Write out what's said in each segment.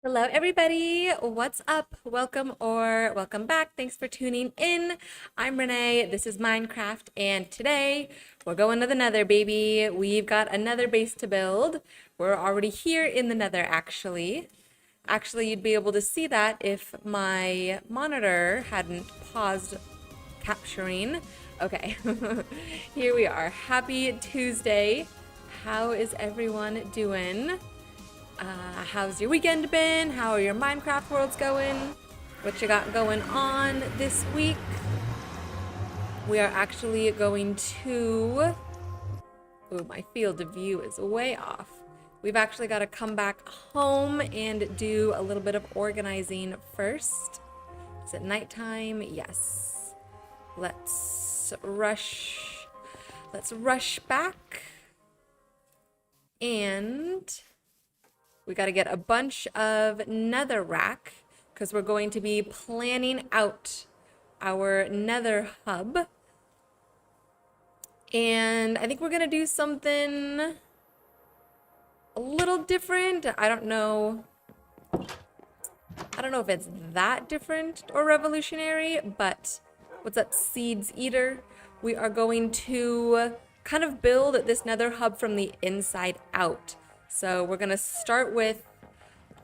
Hello, everybody. What's up? Welcome or welcome back. Thanks for tuning in. I'm Renee. This is Minecraft, and today we're going to the Nether, baby. We've got another base to build. We're already here in the Nether, actually. Actually, you'd be able to see that if my monitor hadn't paused capturing. Okay, here we are. Happy Tuesday. How is everyone doing? How's your weekend been? How are your Minecraft worlds going? What you got going on this week? We are actually going to... Ooh, my field of view is way off. We've actually got to come back home and do a little bit of organizing first. Is it nighttime? Yes. Let's rush back. And... we got to get a bunch of netherrack because we're going to be planning out our nether hub. And I think we're going to do something a little different. I don't know if it's that different or revolutionary, but what's up, Seeds Eater? We are going to kind of build this nether hub from the inside out. So we're gonna start with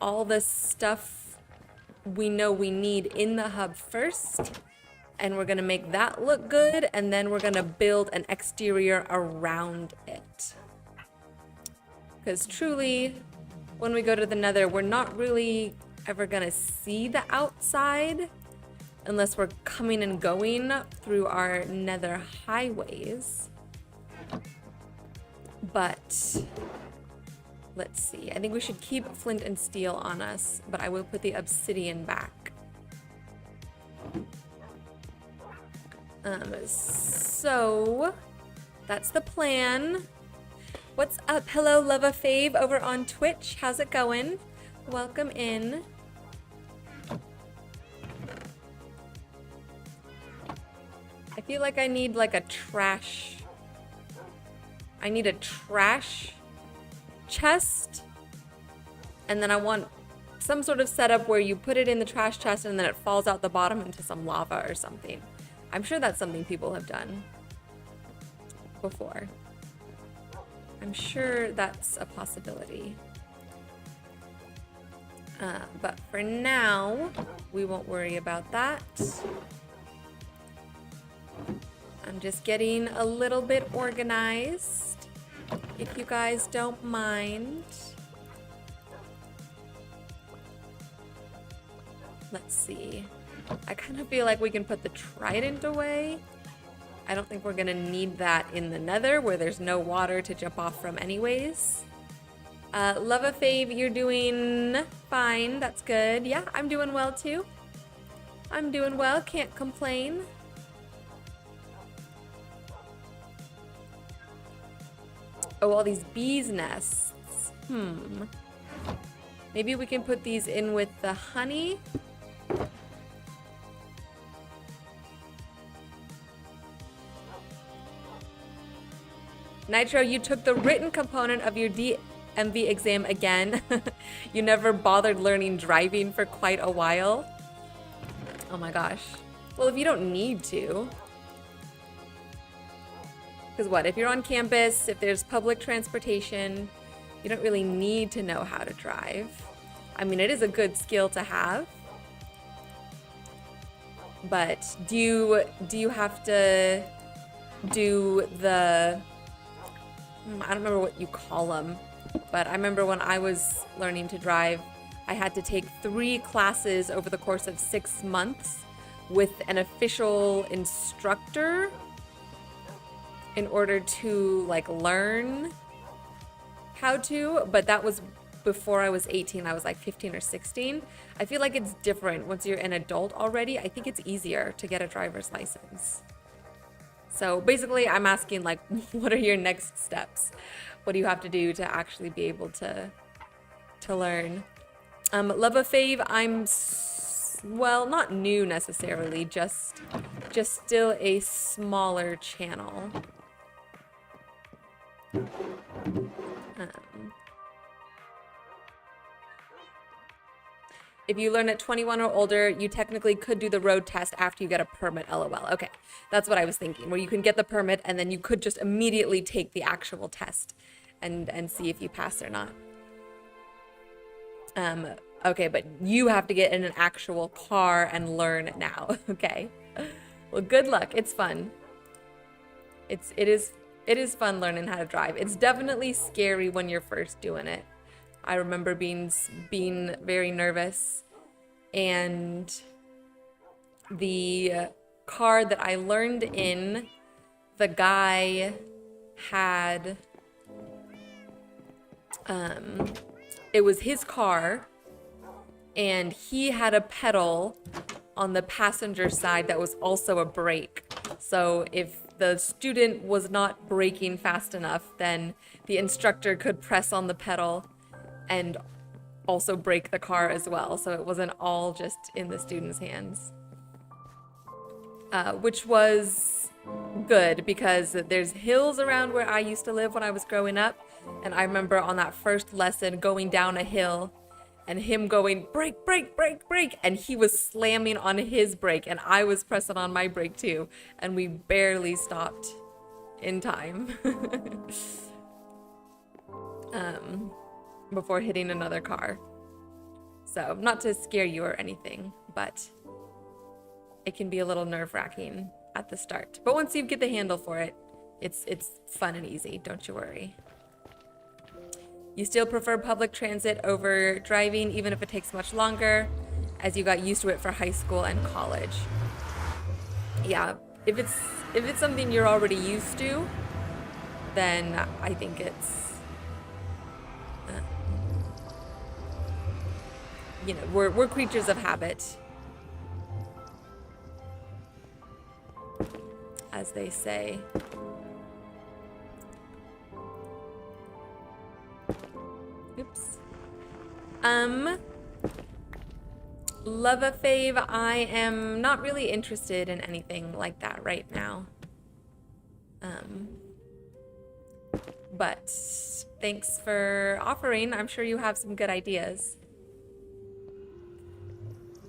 all the stuff we know we need in the hub first, and we're gonna make that look good, and then we're gonna build an exterior around it. Because truly, when we go to the Nether, we're not really ever gonna see the outside unless we're coming and going through our Nether highways. But let's see. I think we should keep flint and steel on us, but I will put the obsidian back. So that's the plan. What's up? Hello, Lova Fave over on Twitch. How's it going? Welcome in. I feel like I need like a trash. I need a trash chest, and then I want some sort of setup where you put it in the trash chest and then it falls out the bottom into some lava or something. I'm sure that's something people have done before. I'm sure that's a possibility. But for now, we won't worry about that. I'm just getting a little bit organized, if you guys don't mind. Let's see. I kind of feel like we can put the trident away. I don't think we're gonna need that in the Nether where there's no water to jump off from anyways. Lova Fave, you're doing fine. That's good. Yeah, I'm doing well too. I'm doing well. Can't complain. Oh, all these bees' nests. Maybe we can put these in with the honey. Nitro, you took the written component of your DMV exam again. You never bothered learning driving for quite a while. Oh my gosh. Well, if you don't need to. Because what, if you're on campus, if there's public transportation, you don't really need to know how to drive. I mean, it is a good skill to have. But do you have to do the... I don't remember what you call them, but I remember when I was learning to drive, I had to take 3 classes over the course of 6 months with an official instructor in order to like learn how to, but that was before I was 18. I was like 15 or 16. I feel like it's different once you're an adult already. I think it's easier to get a driver's license. So basically I'm asking like, what are your next steps? What do you have to do to actually be able to learn? Lova Fave, I'm, well, not new necessarily, just still a smaller channel. If you learn at 21 or older, you technically could do the road test after you get a permit, LOL. Okay, that's what I was thinking, where you can get the permit and then you could just immediately take the actual test and see if you pass or not. Okay, but you have to get in an actual car and learn now. Okay. Well, good luck. It's fun. It is fun learning how to drive. It's definitely scary when you're first doing it. I remember being very nervous, and the car that I learned in, the guy had it was his car, and he had a pedal on the passenger side that was also a brake. So if the student was not braking fast enough, then the instructor could press on the pedal and also brake the car as well. So it wasn't all just in the student's hands. Which was good because there's hills around where I used to live when I was growing up. And I remember on that first lesson going down a hill and him going, brake, brake, brake, brake. And he was slamming on his brake and I was pressing on my brake too. And we barely stopped in time before hitting another car. So not to scare you or anything, but it can be a little nerve-wracking at the start. But once you get the handle for it, it's fun and easy, don't you worry. You still prefer public transit over driving, even if it takes much longer, as you got used to it for high school and college. Yeah, if it's something you're already used to, then I think it's, you know, we're creatures of habit, as they say. Oops. Love a fave, I am not really interested in anything like that right now. But thanks for offering. I'm sure you have some good ideas.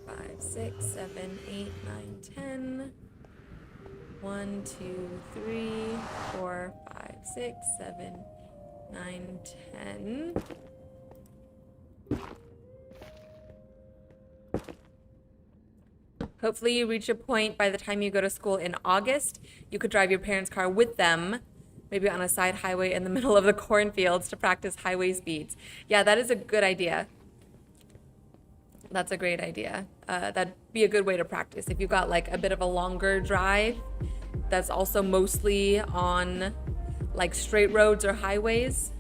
5, 6, 7, 8, 9, 10. 1, 2, 3, 4, 5, 6, 7, 9, 10. Hopefully you reach a point by the time you go to school in August, you could drive your parents' car with them, maybe on a side highway in the middle of the cornfields to practice highway speeds. Yeah, that is a good idea. That's a great idea. That'd be a good way to practice. If you've got like a bit of a longer drive, that's also mostly on like straight roads or highways.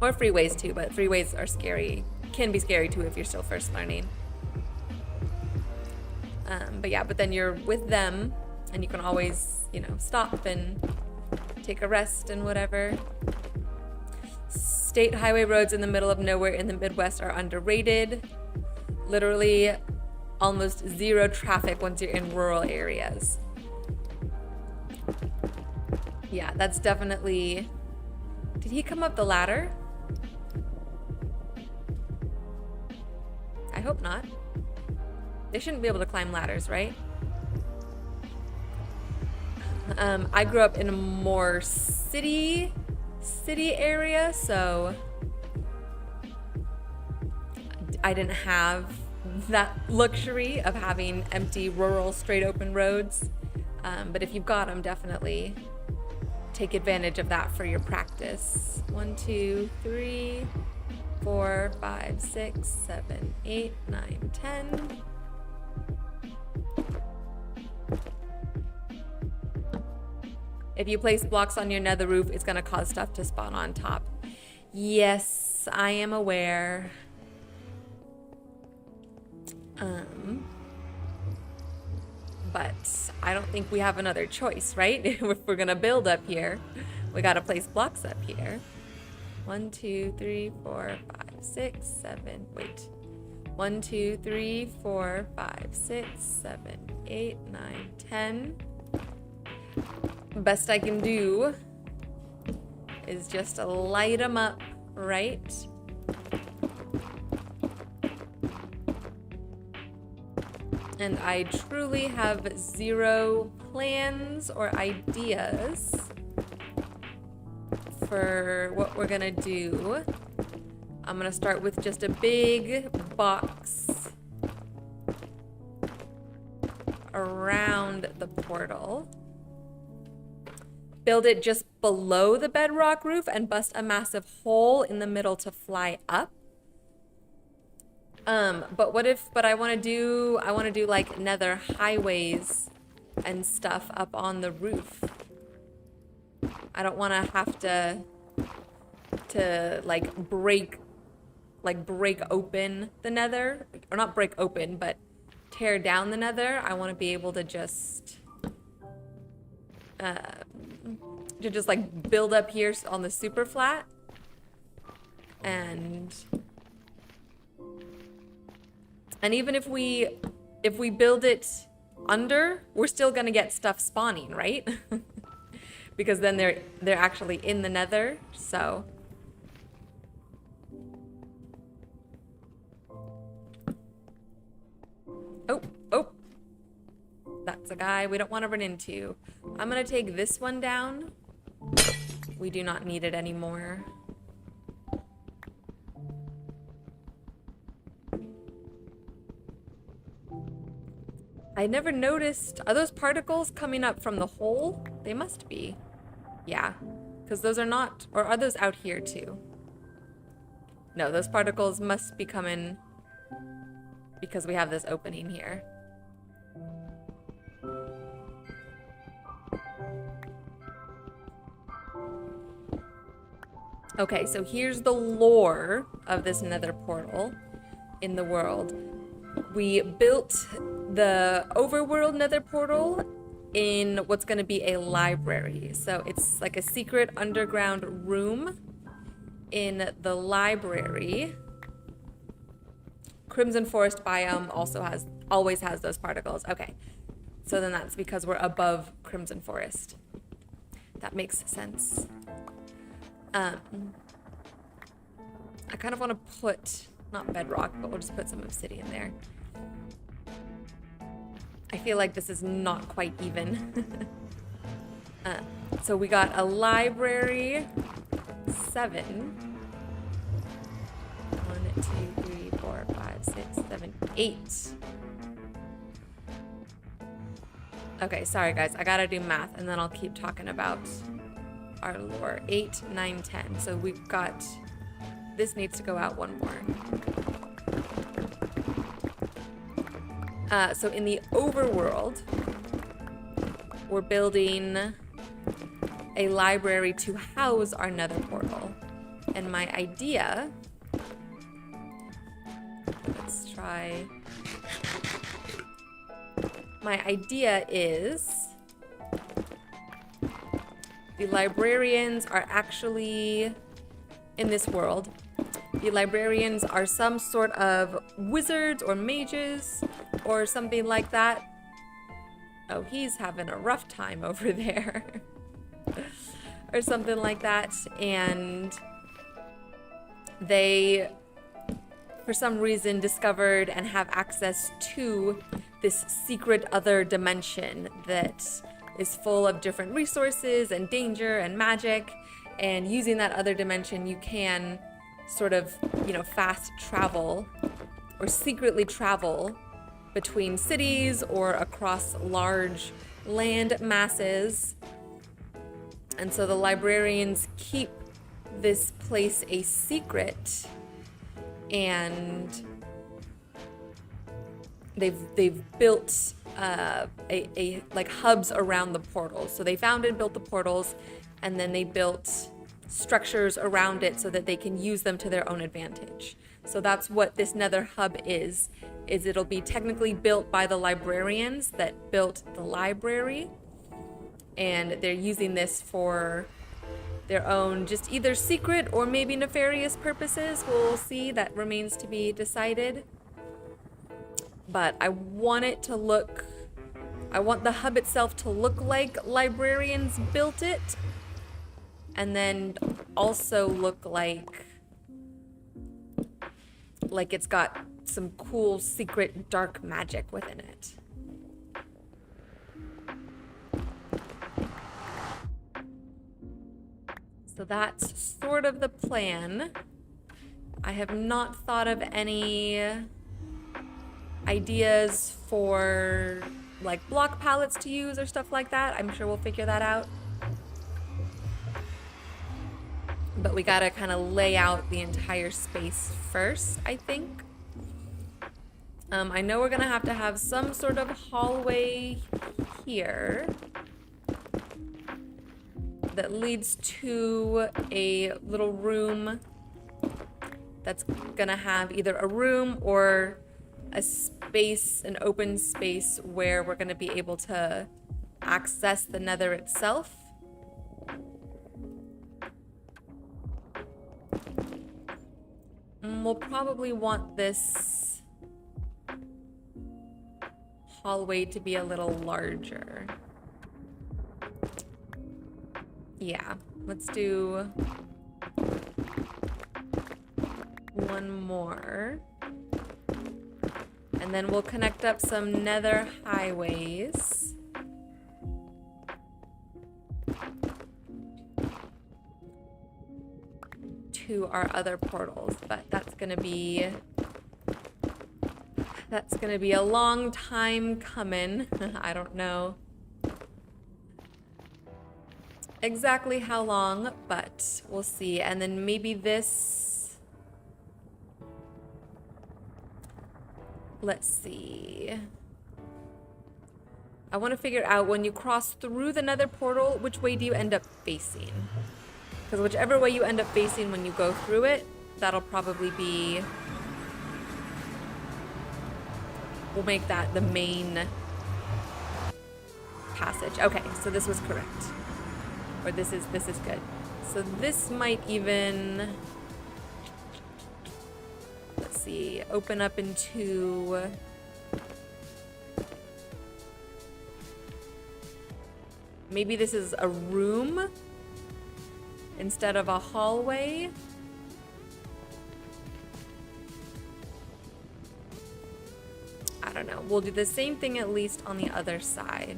Or freeways too, but freeways are scary. Can be scary too if you're still first learning. But yeah, but then you're with them and you can always, you know, stop and take a rest and whatever. State highway roads in the middle of nowhere in the Midwest are underrated. Literally almost zero traffic once you're in rural areas. Yeah, that's definitely... Did he come up the ladder? I hope not. They shouldn't be able to climb ladders, right? I grew up in a more city area, so I didn't have that luxury of having empty rural straight open roads. But if you've got them, definitely take advantage of that for your practice. 1, 2, 3, 4, 5, 6, 7, 8, 9, 10. If you place blocks on your nether roof, it's gonna cause stuff to spawn on top. Yes, I am aware. But I don't think we have another choice, right? If we're gonna build up here, we gotta place blocks up here. 1, 2, 3, 4, 5, 6, 7, wait. 1, 2, 3, 4, 5, 6, 7, 8, 9, 10. Best I can do is just light them up right And I truly have zero plans or ideas for what we're gonna do. I'm gonna start with just a big box around the portal. Build it just below the bedrock roof and bust a massive hole in the middle to fly up. But I want to do like nether highways and stuff up on the roof. I don't want to have to like break open the nether, or not break open, but tear down the nether. I want to be able to just like build up here on the super flat, and even if we build it under, we're still gonna get stuff spawning, right? Because then they're actually in the nether. So oh, that's a guy we don't want to run into. I'm gonna take this one down. We do not need it anymore. I never noticed. Are those particles coming up from the hole? They must be. Yeah, because those are not, or are those out here too? No, those particles must be coming because we have this opening here. Okay, so here's the lore of this nether portal in the world. We built the overworld nether portal in what's going to be a library. So it's like a secret underground room in the library. Crimson Forest biome always has those particles. Okay, so then that's because we're above Crimson Forest. That makes sense. I kind of want to put, not bedrock, but we'll just put some obsidian there. I feel like this is not quite even. So we got a library, 7. 1, 2, 3, 4, 5, 6, 7, 8. Okay, sorry guys, I gotta do math and then I'll keep talking about our lore. 8, 9, 10. So we've got, this needs to go out one more. So in the overworld, we're building a library to house our nether portal. And my idea, let's try, my idea is the librarians are actually in this world. The librarians are some sort of wizards or mages or something like that. Oh, he's having a rough time over there. Or something like that. And they, for some reason, discovered and have access to this secret other dimension that is full of different resources and danger and magic. And using that other dimension, you can sort of, you know, fast travel or secretly travel between cities or across large land masses. And so the librarians keep this place a secret, and they've built a like hubs around the portals. So they found and built the portals, and then they built structures around it so that they can use them to their own advantage. So that's what this nether hub is it'll be technically built by the librarians that built the library, and they're using this for their own just either secret or maybe nefarious purposes. We'll see, that remains to be decided. But I want the hub itself to look like librarians built it, and then also look like it's got some cool secret dark magic within it. So that's sort of the plan. I have not thought of any ideas for like block palettes to use or stuff like that. I'm sure we'll figure that out. But we gotta kind of lay out the entire space first, I think. I know we're gonna have to have some sort of hallway here that leads to a little room that's gonna have either a room or a space, an open space where we're gonna be able to access the Nether itself. We'll probably want this hallway to be a little larger. Yeah, let's do one more. And then we'll connect up some Nether highways. To our other portals, but that's gonna be a long time coming. I don't know exactly how long, but we'll see. And then maybe this, let's see. I want to figure out when you cross through the Nether portal, which way do you end up facing? Because whichever way you end up facing when you go through it, that'll probably be... We'll make that the main passage. Okay, so this was correct. Or this is good. So this might even... Let's see, open up into... Maybe this is a room instead of a hallway. I don't know. We'll do the same thing at least on the other side.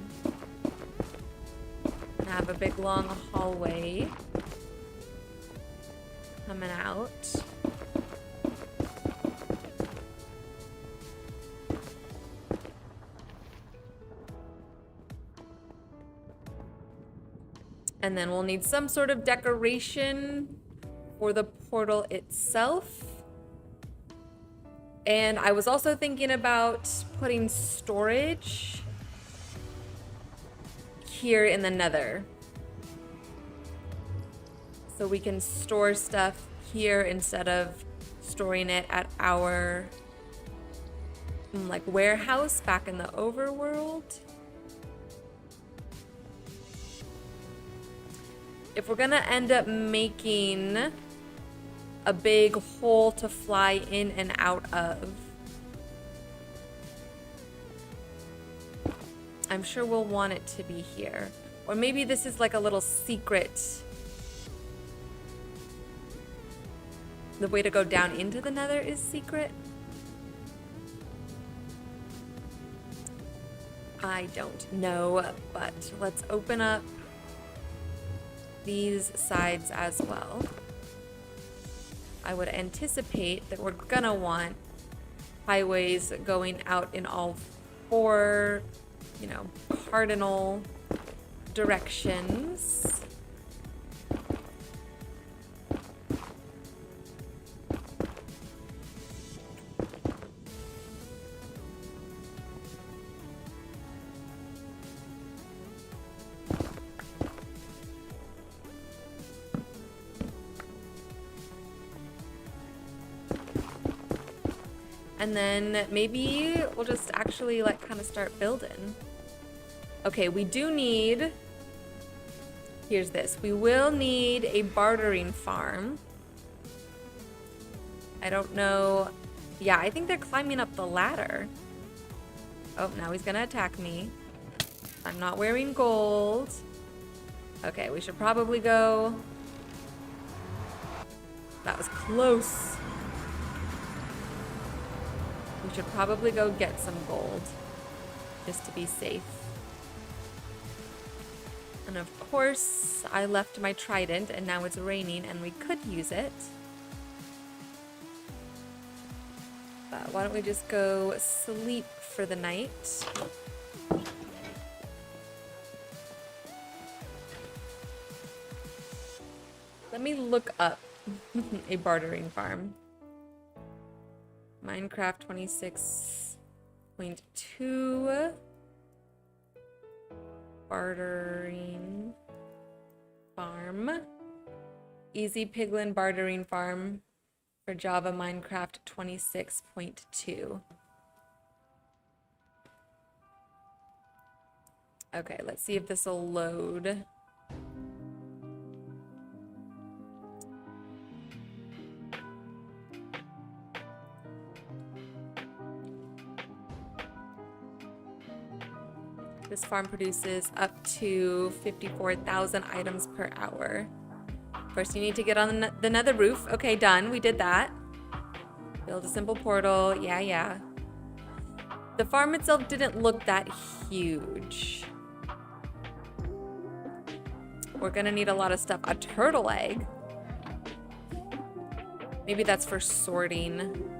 And have a big long hallway coming out. And then we'll need some sort of decoration for the portal itself. And I was also thinking about putting storage here in the Nether. So we can store stuff here instead of storing it at our like warehouse back in the overworld. If we're gonna end up making a big hole to fly in and out of, I'm sure we'll want it to be here. Or maybe this is like a little secret. The way to go down into the Nether is secret. I don't know, but let's open up these sides as well. I would anticipate that we're gonna want highways going out in all four, you know, cardinal directions. And then maybe we'll just actually like kind of start building. Okay, we do need, here's this. We will need a bartering farm. I don't know. Yeah, I think they're climbing up the ladder. Oh, now he's gonna attack me. I'm not wearing gold. Okay, we should probably go. That was close. We should probably go get some gold just to be safe. And of course, I left my trident and now it's raining and we could use it. But why don't we just go sleep for the night? Let me look up a bartering farm. Minecraft 26.2 bartering farm. Easy Piglin bartering farm for Java Minecraft 26.2. Okay, let's see if this will load. This farm produces up to 54,000 items per hour. First, you need to get on the nether roof. Okay, done. We did that. Build a simple portal. Yeah. The farm itself didn't look that huge. We're gonna need a lot of stuff. A turtle egg. Maybe that's for sorting.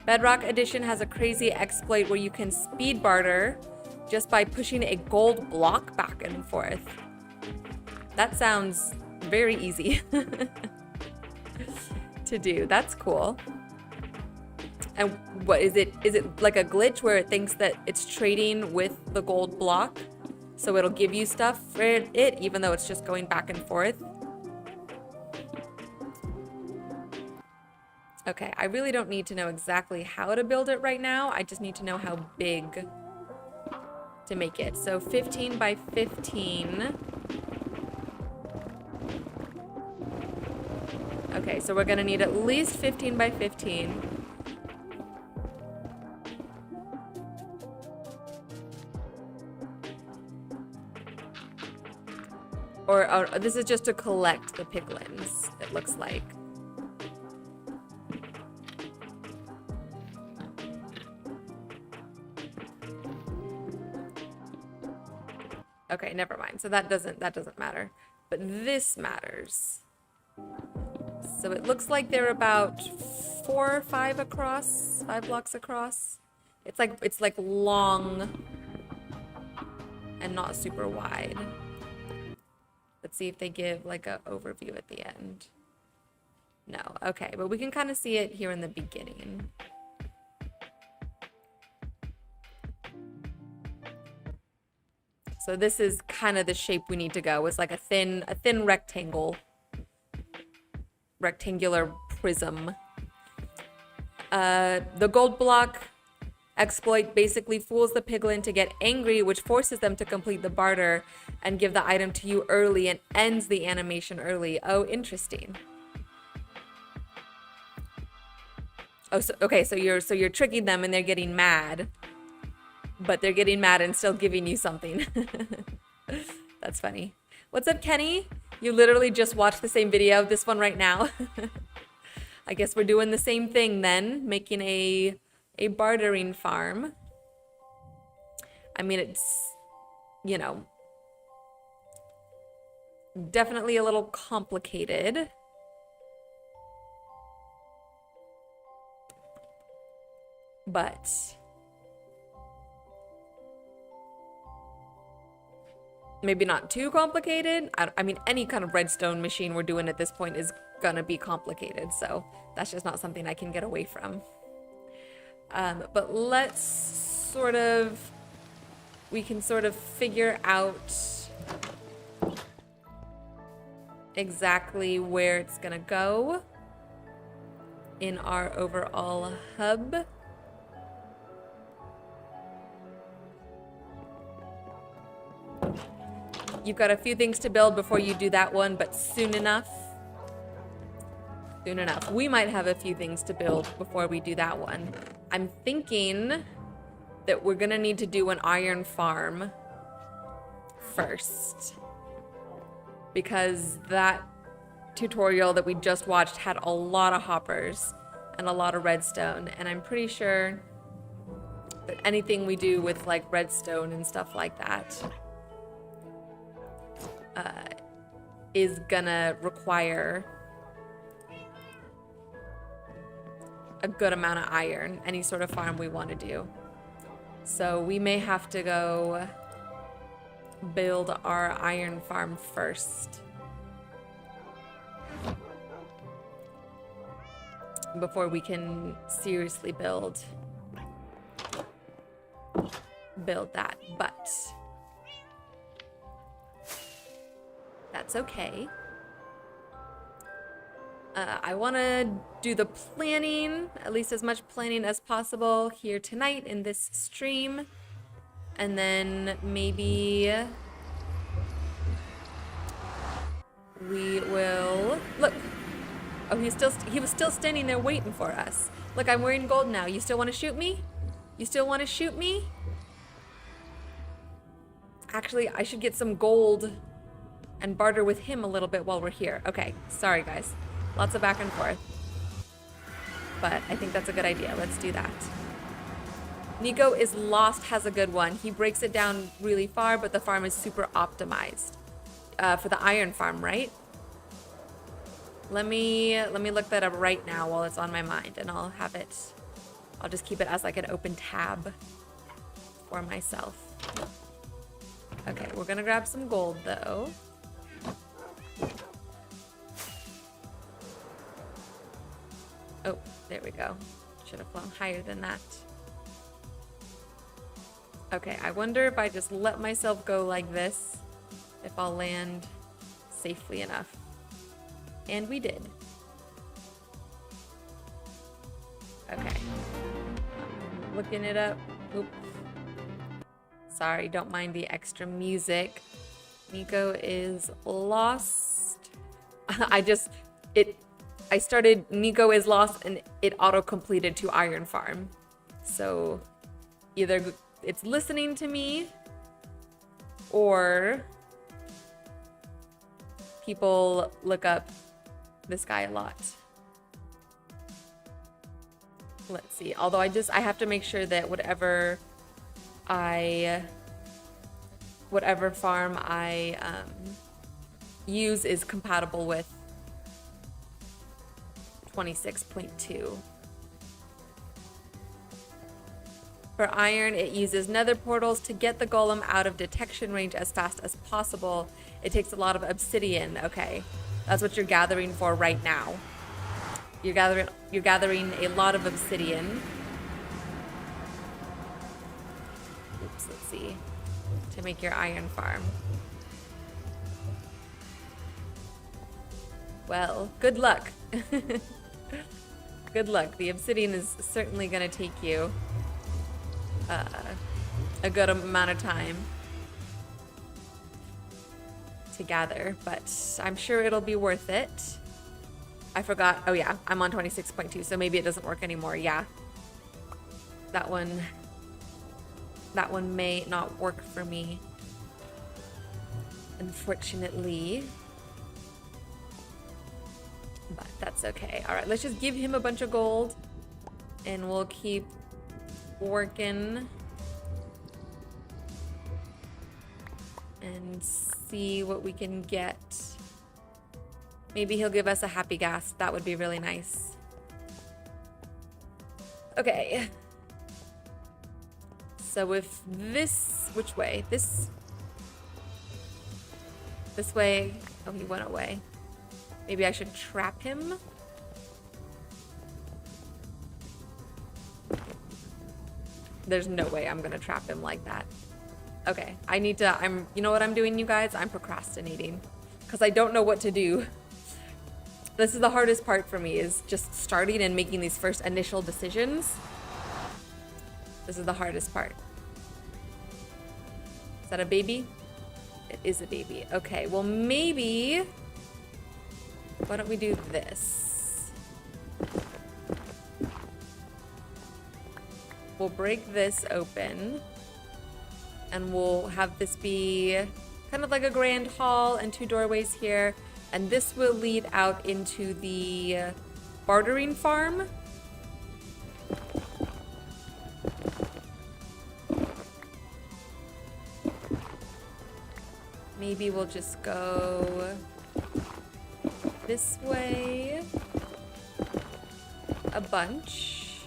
Bedrock Edition has a crazy exploit where you can speed barter just by pushing a gold block back and forth. That sounds very easy to do. That's cool. And what is it? Is it like a glitch where it thinks that it's trading with the gold block? So it'll give you stuff for it even though it's just going back and forth? Okay, I really don't need to know exactly how to build it right now. I just need to know how big to make it. So 15 by 15. Okay, so we're gonna need at least 15 by 15. Or this is just to collect the piglins, it looks like. Okay, never mind. So that doesn't matter. But this matters. So it looks like they're about 4 or 5 across, 5 blocks across. It's like long and not super wide. Let's see if they give like an overview at the end. No, okay, but we can kind of see it here in the beginning. So this is kind of the shape we need to go. It's like a thin rectangular prism. The gold block exploit basically fools the piglin to get angry, which forces them to complete the barter and give the item to you early and ends the animation early. Oh, interesting. Oh, so, okay, so you're tricking them and they're getting mad. But they're getting mad and still giving you something. That's funny. What's up, Kenny? You literally just watched the same video of this one right now. I guess we're doing the same thing then, making a bartering farm. I mean, it's, you know, definitely a little complicated. But maybe not too complicated. I mean, any kind of redstone machine we're doing at this point is gonna be complicated, so that's just not something I can get away from. But we can sort of figure out exactly where it's gonna go in our overall hub. You've got a few things to build before you do that one, but soon enough. Soon enough. We might have a few things to build before we do that one. I'm thinking that we're gonna need to do an iron farm first. Because that tutorial that we just watched had a lot of hoppers. and a lot of redstone. And I'm pretty sure that anything we do with like redstone and stuff like that is gonna require a good amount of iron, any sort of farm we want to do. So we may have to go build our iron farm first before we can seriously build that, but that's okay. I want to do the planning, at least as much planning as possible here tonight in this stream. And then maybe we will... Look! Oh, he was still standing there waiting for us. Look, I'm wearing gold now. You still want to shoot me? You still want to shoot me? Actually, I should get some gold and barter with him a little bit while we're here. Okay, sorry guys. Lots of back and forth. But I think that's a good idea. Let's do that. Nico is lost has a good one. He breaks it down really far, but the farm is super optimized. For the iron farm, right? Let me look that up right now while it's on my mind, and I'll just keep it as like an open tab for myself. Okay, we're gonna grab some gold though. Oh, there we go. Should have flown higher than that. Okay, I wonder if I just let myself go like this, if I'll land safely enough. And we did. Okay. Looking it up. Oops. Sorry, don't mind the extra music. Nico is lost. I started Nico is lost and it auto-completed to Iron Farm. So either it's listening to me or people look up this guy a lot. Let's see. Although I have to make sure that whatever farm I use is compatible with 26.2. For iron, it uses nether portals to get the golem out of detection range as fast as possible. It takes a lot of obsidian. Okay, that's what you're gathering for right now. You're gathering a lot of obsidian. Oops, let's see. To make your iron farm. Well, good luck. Good luck. The obsidian is certainly going to take you a good amount of time to gather, but I'm sure it'll be worth it. I forgot. Oh yeah, I'm on 26.2, so maybe it doesn't work anymore. Yeah. That one may not work for me, unfortunately. But that's okay. All right, let's just give him a bunch of gold and we'll keep working and see what we can get. Maybe he'll give us a happy gas. That would be really nice. Okay. So if this, which way? This way. Oh, he went away. Maybe I should trap him. There's no way I'm gonna trap him like that. Okay, you know what I'm doing, you guys? I'm procrastinating because I don't know what to do. This is the hardest part for me, is just starting and making these first initial decisions. This is the hardest part. Is that a baby? It is a baby. Okay, well maybe, why don't we do this? We'll break this open and we'll have this be kind of like a grand hall and 2 doorways here. And this will lead out into the bartering farm. maybe we'll just go this way a bunch.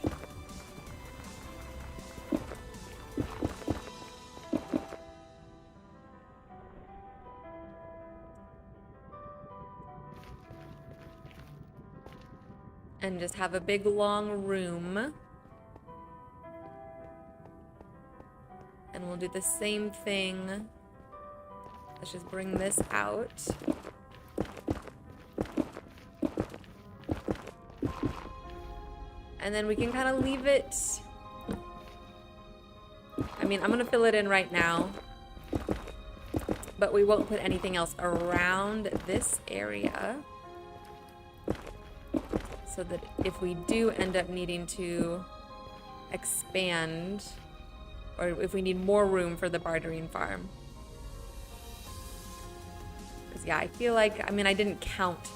And just have a big long room. And we'll do the same thing. Let's just bring this out. And then we can kind of leave it. I mean, I'm gonna fill it in right now, but we won't put anything else around this area. So that if we do end up needing to expand, or if we need more room for the bartering farm. Because yeah, I feel like, I mean, I didn't count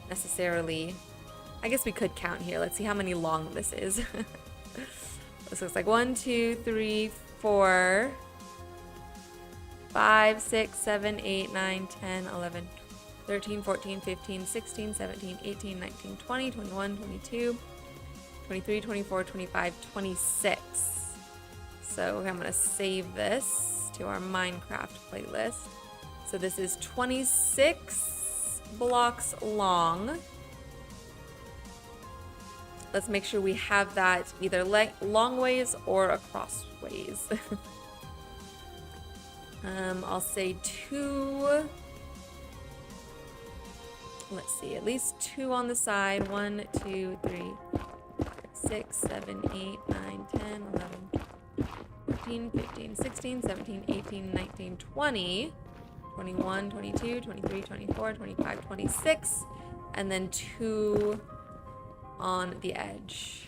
necessarily. I guess we could count here. Let's see how many long this is. This looks like 1, 2, 3, 4, 5, 6, 7, 8, 9, 10, 11, 13, 14, 15, 16, 17, 18, 19, 20, 21, 22, 23, 24, 25, 26. So I'm going to save this to our Minecraft playlist. So this is 26 blocks long. Let's make sure we have that either long ways or across ways. I'll say 2. Let's see, at least 2 on the side. 1, 2, 3, 6, 7, 8, 9, 10, 11, 14, 15, 16, 17, 18, 19, 20, 21, 22, 23, 24, 25, 26, and then 2 on the edge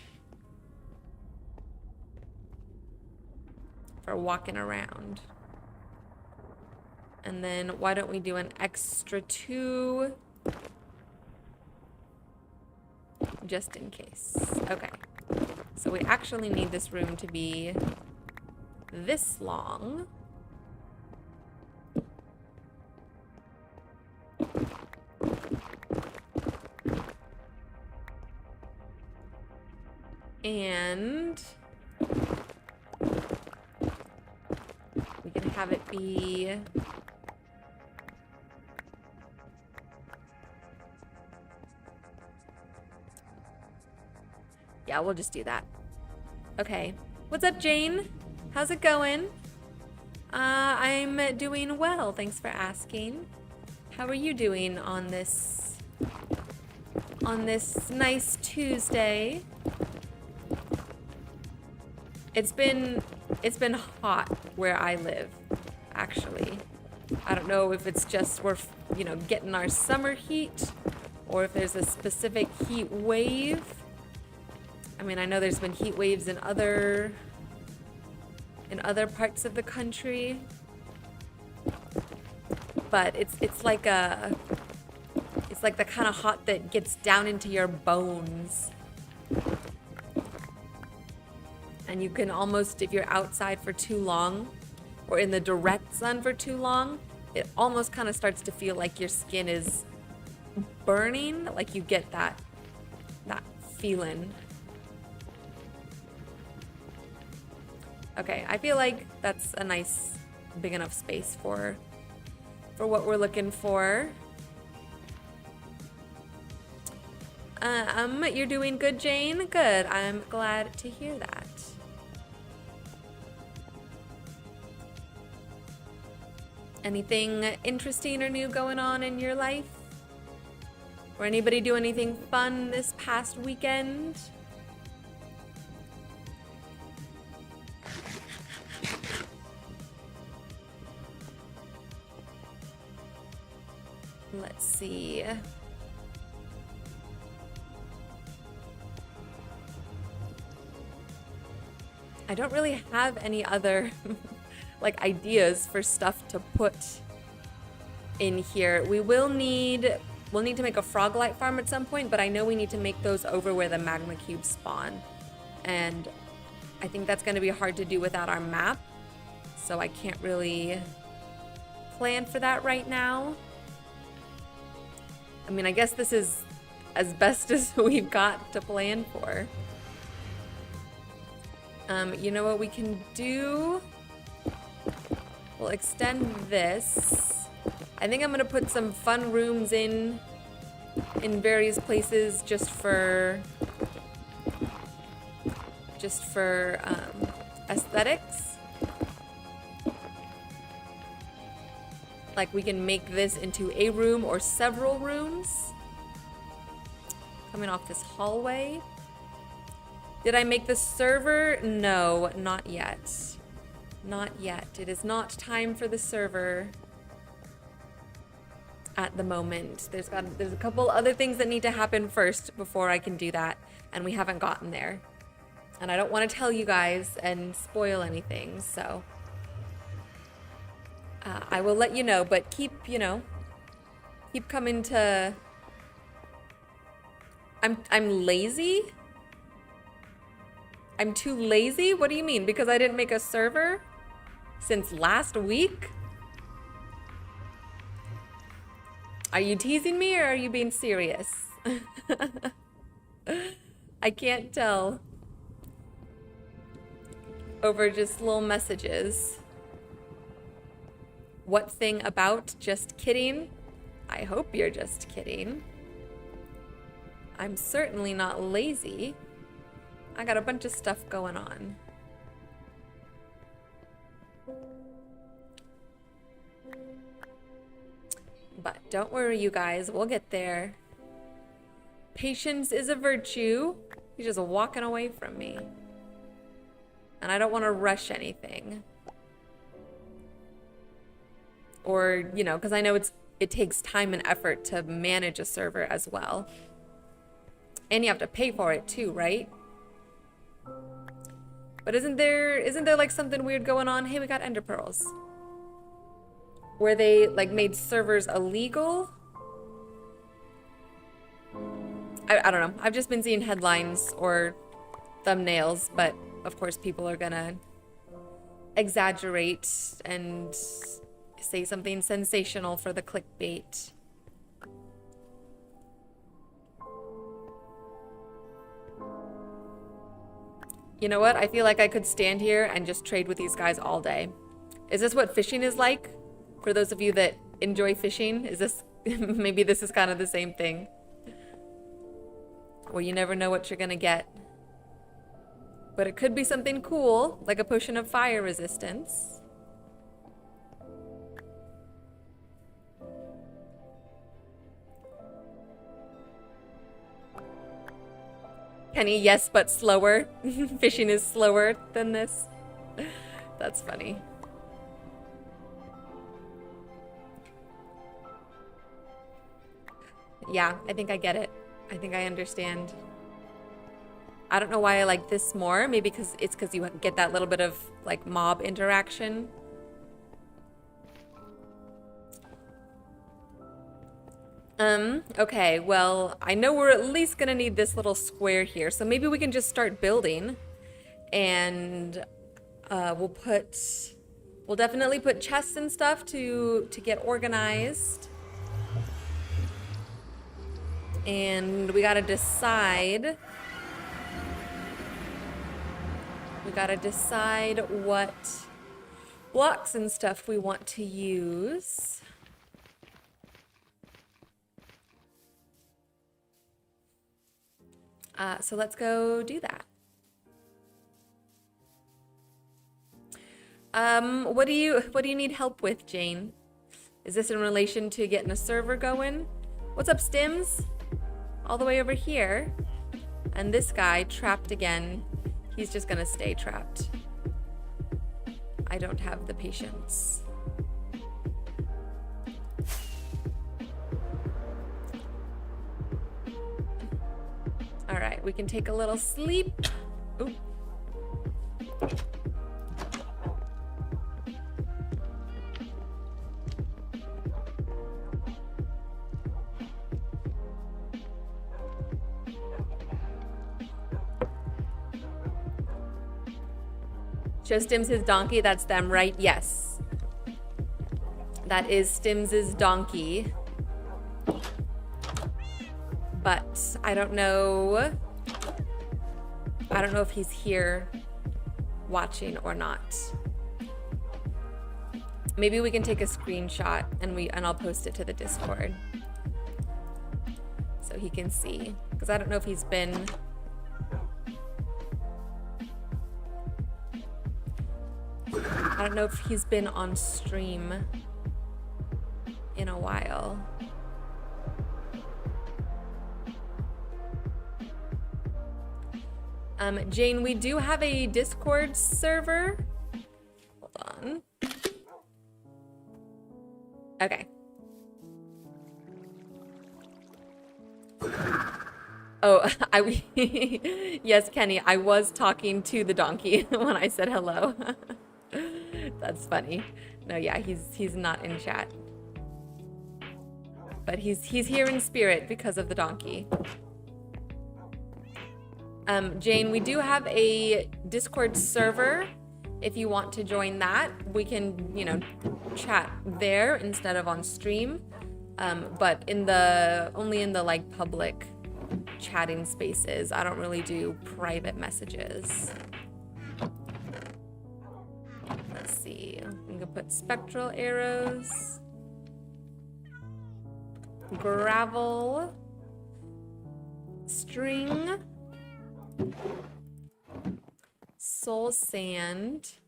for walking around. And then why don't we do an extra 2 just in case. Okay, so we actually need this room to be this long. And we can have it be yeah, we'll just do that. Okay. What's up, Jane? How's it going? I'm doing well. Thanks for asking. How are you doing on this nice Tuesday? It's been hot where I live, actually. I don't know if it's just we're, you know, getting our summer heat or if there's a specific heat wave. I mean, I know there's been heat waves in other parts of the country, but it's like the kind of hot that gets down into your bones. And you can almost, if you're outside for too long or in the direct sun for too long, it almost kind of starts to feel like your skin is burning, like you get that feeling. Okay, I feel like that's a nice big enough space for what we're looking for. You're doing good, Jane? Good. I'm glad to hear that. Anything interesting or new going on in your life? Or anybody do anything fun this past weekend? Let's see. I don't really have any other like ideas for stuff to put in here. We'll need to make a frog light farm at some point, but I know we need to make those over where the magma cubes spawn. And I think that's going to be hard to do without our map. So I can't really plan for that right now. I mean, I guess this is as best as we've got to plan for. You know what we can do? We'll extend this. I think I'm gonna put some fun rooms in various places just for aesthetics. Like we can make this into a room or several rooms. Coming off this hallway. Did I make the server? No, not yet. Not yet. It is not time for the server at the moment. There's a couple other things that need to happen first before I can do that, and we haven't gotten there. And I don't want to tell you guys and spoil anything, so I will let you know, but keep coming to... I'm lazy? I'm too lazy? What do you mean? Because I didn't make a server since last week? Are you teasing me or are you being serious? I can't tell over just little messages. What thing about? Just kidding? I hope you're just kidding. I'm certainly not lazy. I got a bunch of stuff going on. But don't worry, you guys, we'll get there. Patience is a virtue. He's just walking away from me. And I don't want to rush anything. Or, you know, because I know it takes time and effort to manage a server as well. And you have to pay for it too, right? But isn't there like something weird going on? Hey, we got ender pearls. Where they like made servers illegal? I don't know. I've just been seeing headlines or thumbnails, but of course people are gonna exaggerate and say something sensational for the clickbait. You know what? I feel like I could stand here and just trade with these guys all day. Is this what fishing is like? For those of you that enjoy fishing, is this... maybe this is kind of the same thing. Where you never know what you're gonna get. But it could be something cool, like a potion of fire resistance. Kenny, yes, but slower. Fishing is slower than this. That's funny. Yeah, I think I get it. I think I understand. I don't know why I like this more. Maybe because you get that little bit of like mob interaction. Okay, well, I know we're at least gonna need this little square here, so maybe we can just start building. And we'll definitely put chests and stuff to get organized. And we gotta decide what blocks and stuff we want to use. So let's go do that. What do you need help with, Jane? Is this in relation to getting a server going? What's up, Stims? All the way over here. And this guy trapped again. He's just gonna stay trapped. I don't have the patience. All right, we can take a little sleep. Ooh. Just Dim's his donkey, that's them, right? Yes. That is Stims's donkey. But I don't know if he's here watching or not. Maybe we can take a screenshot and I'll post it to the Discord so he can see, because I don't know if he's been on stream in a while. Jane, we do have a Discord server. Hold on. Okay. Oh, yes, Kenny, I was talking to the donkey when I said hello. That's funny. No, yeah, he's not in chat. But he's here in spirit because of the donkey. Jane, we do have a Discord server. If you want to join that, we can, you know, chat there instead of on stream. But only in the like public chatting spaces. I don't really do private messages. Let's see. I'm gonna put spectral arrows, gravel, string, soul sand,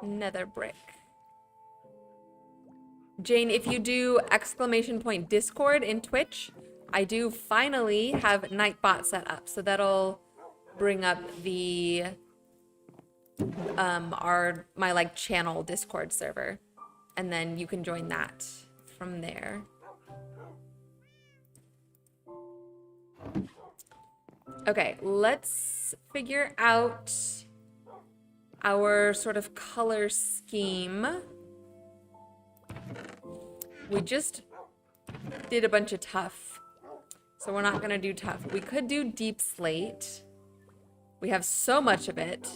nether brick. Jane, if you do ! Discord in Twitch, I do finally have Nightbot set up, so that'll bring up the my like channel Discord server, and then you can join that from there. Okay, let's figure out our sort of color scheme. We just did a bunch of tough, so we're not gonna do tough. We could do deep slate. We have so much of it.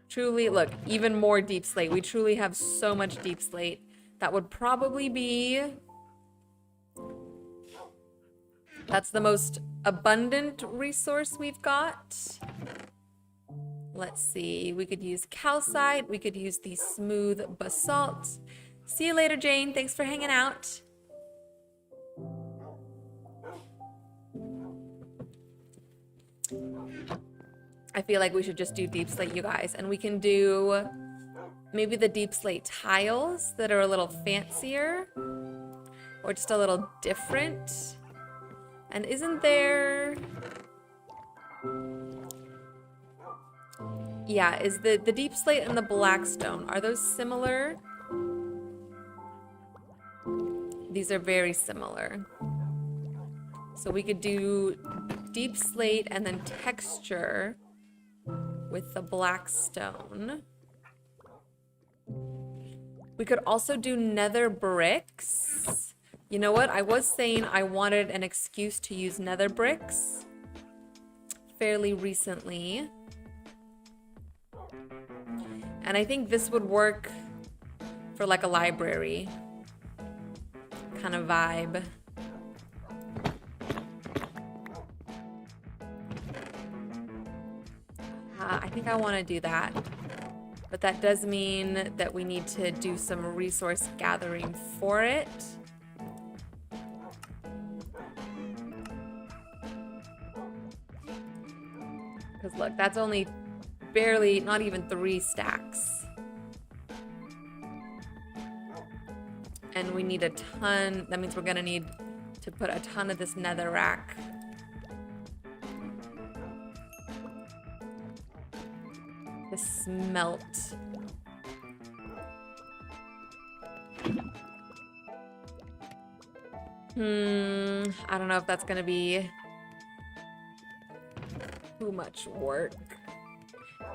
Truly, look, even more deep slate. We truly have so much deep slate. That would probably be... That's the most abundant resource we've got. Let's see, we could use calcite. We could use the smooth basalt. See you later, Jane. Thanks for hanging out. I feel like we should just do deep slate, you guys. And we can do maybe the deep slate tiles that are a little fancier or just a little different. And isn't there... Yeah, is the deep slate and the black stone, are those similar? These are very similar. So we could do deep slate and then texture with the black stone. We could also do nether bricks. You know what? I was saying I wanted an excuse to use nether bricks fairly recently. And I think this would work for like a library kind of vibe. I think I want to do that. But that does mean that we need to do some resource gathering for it. Because look, that's only barely, not even 3 stacks. And we need a ton. That means we're gonna need to put a ton of this netherrack. To smelt. I don't know if that's gonna be too much work.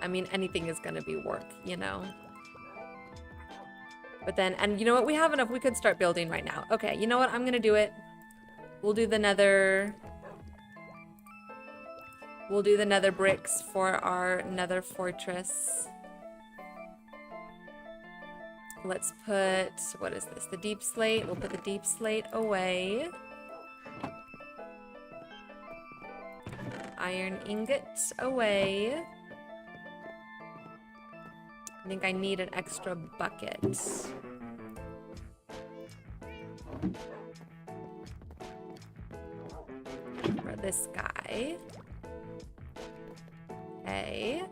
I mean, anything is gonna be work, you know? But then, and you know what? We have enough. We could start building right now. Okay, you know what? I'm gonna do it. We'll do the nether. We'll do the nether bricks for our nether fortress. Let's put, what is this? The deep slate. We'll put the deep slate away. Iron ingots away. I think I need an extra bucket. For this guy. Okay.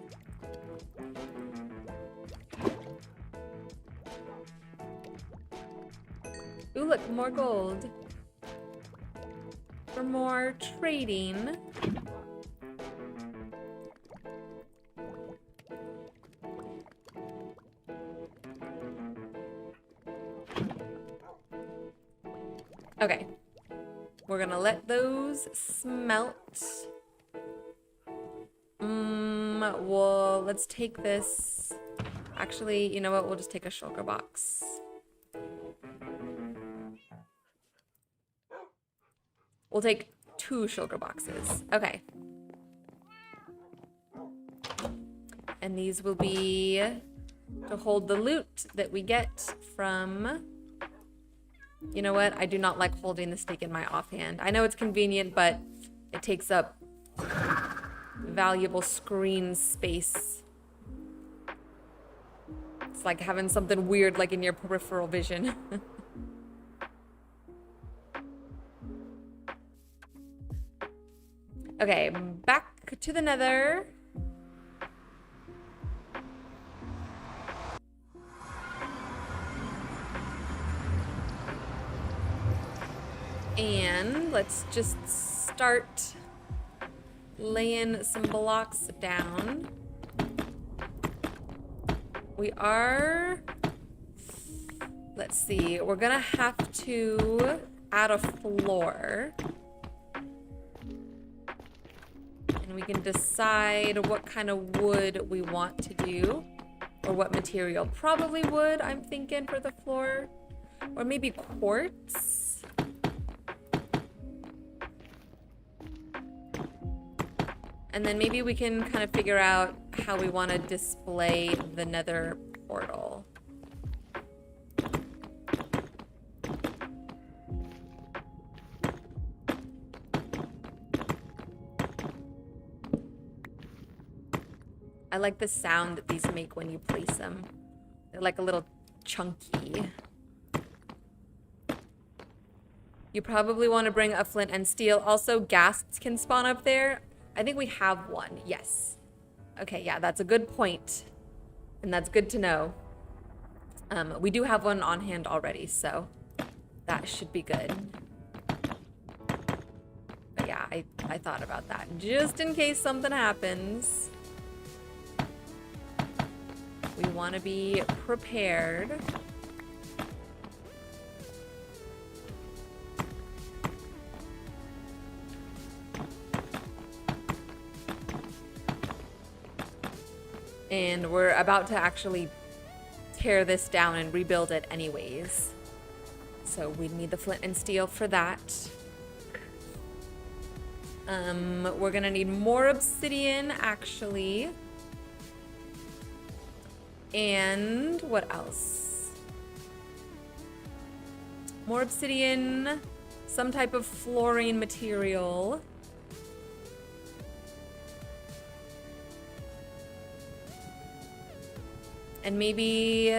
Ooh, look, more gold. For more trading. Okay. We're gonna let those smelt. Well, let's take this. Actually, you know what? We'll just take a shulker box. We'll take 2 shulker boxes. Okay. And these will be to hold the loot that we get from... You know what? I do not like holding the stick in my offhand. I know it's convenient, but it takes up valuable screen space. It's like having something weird like in your peripheral vision. Okay, back to the Nether. And let's just start laying some blocks down. We are, let's see, we're gonna have to add a floor. And we can decide what kind of wood we want to do, or what material. Probably wood, I'm thinking, for the floor. Or maybe quartz. And then maybe we can kind of figure out how we want to display the Nether portal. I like the sound that these make when you place them. They're like a little chunky. You probably want to bring a flint and steel. Also, ghasts can spawn up there. I think we have one, yes. Okay, yeah, that's a good point. And that's good to know. We do have one on hand already, so that should be good. But yeah, I thought about that. Just in case something happens. We want to be prepared. And we're about to actually tear this down and rebuild it anyways. So we need the flint and steel for that. We're gonna need more obsidian, actually. And what else? More obsidian, some type of flooring material. And maybe,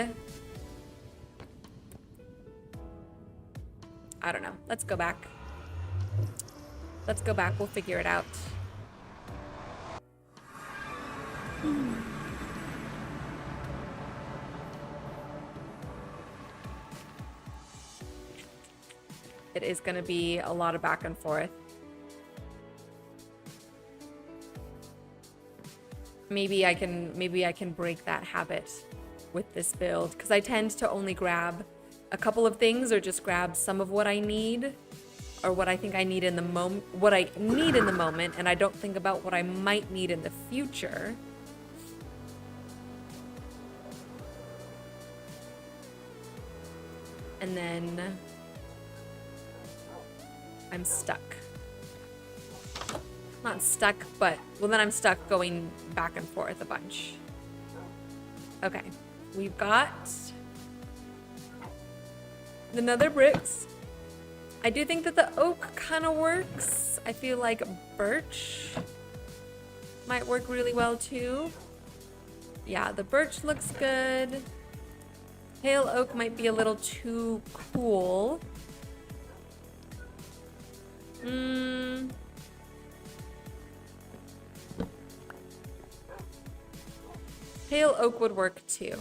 I don't know. Let's go back. Let's go back. We'll figure it out. It is going to be a lot of back and forth. Maybe I can break that habit with this build, because I tend to only grab a couple of things or just grab some of what I need or what I think I need in the moment, and I don't think about what I might need in the future. And then I'm stuck. Not stuck, but, well, then I'm stuck going back and forth a bunch. Okay, we've got the nether bricks. I do think that the oak kind of works. I feel like birch might work really well too. Yeah, the birch looks good. Pale oak might be a little too cool. Pale oak would work too.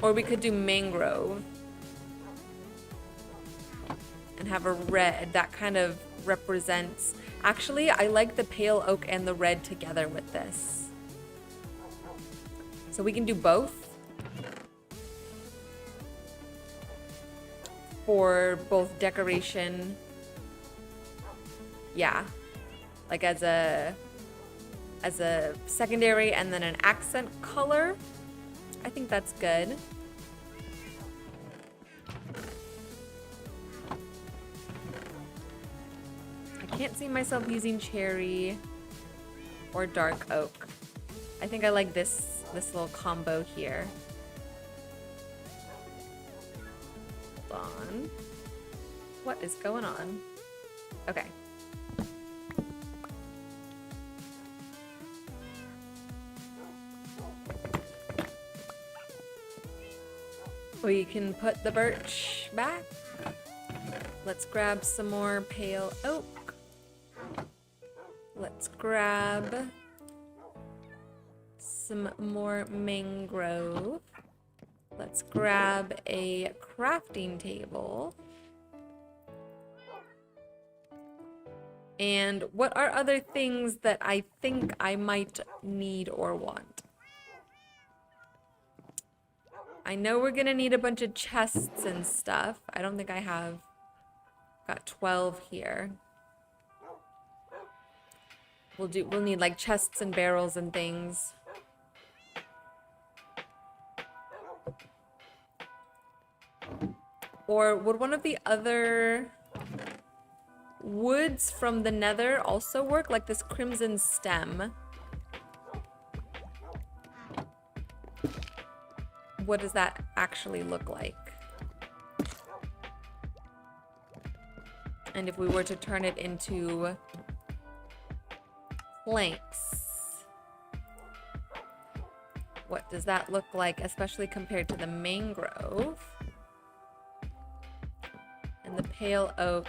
Or we could do mangrove and have a red that kind of represents. Actually, I like the pale oak and the red together with this. So we can do both for both decoration. Yeah, like as a secondary and then an accent color. I think that's good. I can't see myself using cherry or dark oak. I think I like this little combo here. Hold on. What is going on? Okay. We can put the birch back. Let's grab some more pale oak. Let's grab some more mangrove. Let's grab a crafting table. And what are other things that I think I might need or want? I know we're gonna need a bunch of chests and stuff. I don't think I have. Got 12 here. We'll need like chests and barrels and things. Or would one of the other woods from the Nether also work? Like this crimson stem. What does that actually look like? And if we were to turn it into planks, what does that look like, especially compared to the mangrove and the pale oak?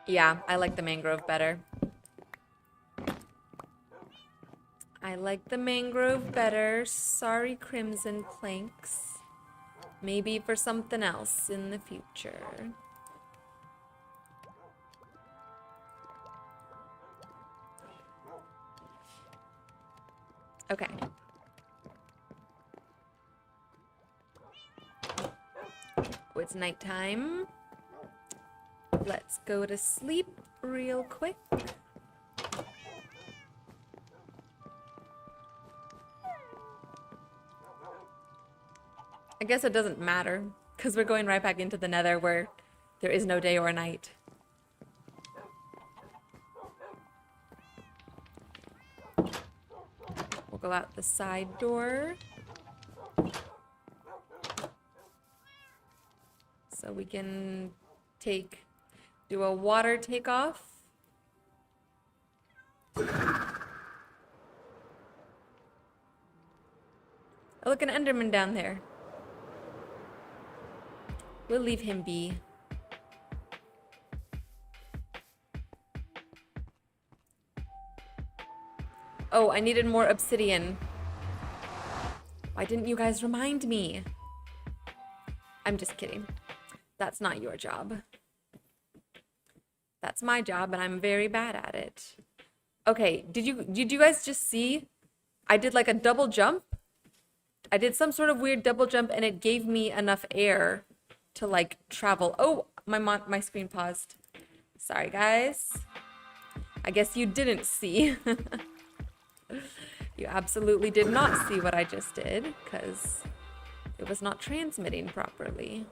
Yeah, I like the mangrove better. I like the mangrove better. Sorry, crimson planks. Maybe for something else in the future. Okay. Oh, it's nighttime. Let's go to sleep real quick. I guess it doesn't matter, because we're going right back into the Nether where there is no day or night. We'll go out the side door. So we can do a water takeoff. Oh, look, an Enderman down there. We'll leave him be. Oh, I needed more obsidian. Why didn't you guys remind me? I'm just kidding. That's not your job. That's my job, and I'm very bad at it. Okay, did you guys just see? I did like a double jump. I did some sort of weird double jump, and it gave me enough air to like travel. Oh, my screen paused. Sorry, guys. I guess you didn't see. You absolutely did not see what I just did, because it was not transmitting properly.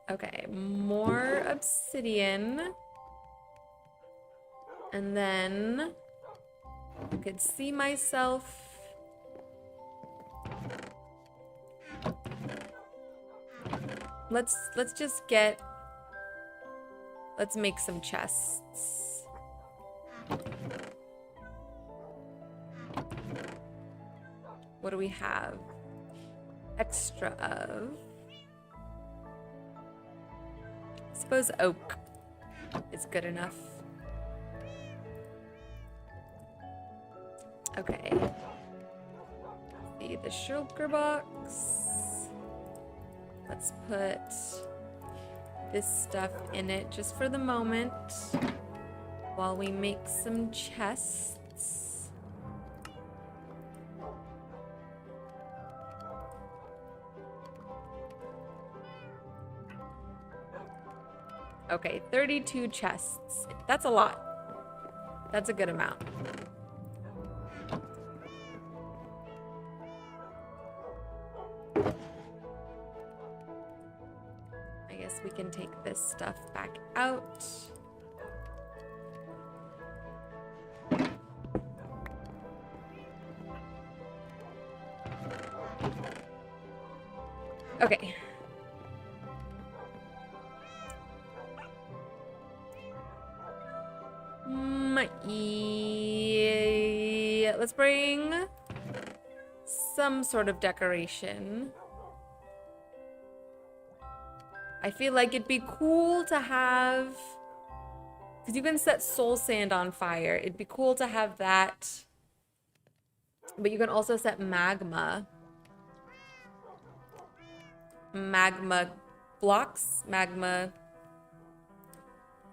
Okay, more obsidian. And then I could see myself. Let's just get. Let's make some chests. What do we have? Extra of. I suppose oak is good enough. Okay. See the shulker box. Let's put this stuff in it just for the moment while we make some chests. Okay, 32 chests. That's a lot. That's a good amount. I guess we can take this stuff back out. Okay. Yeah, let's bring some sort of decoration. I feel like it'd be cool to have, because you can set soul sand on fire. It'd be cool to have that, but you can also set magma blocks, magma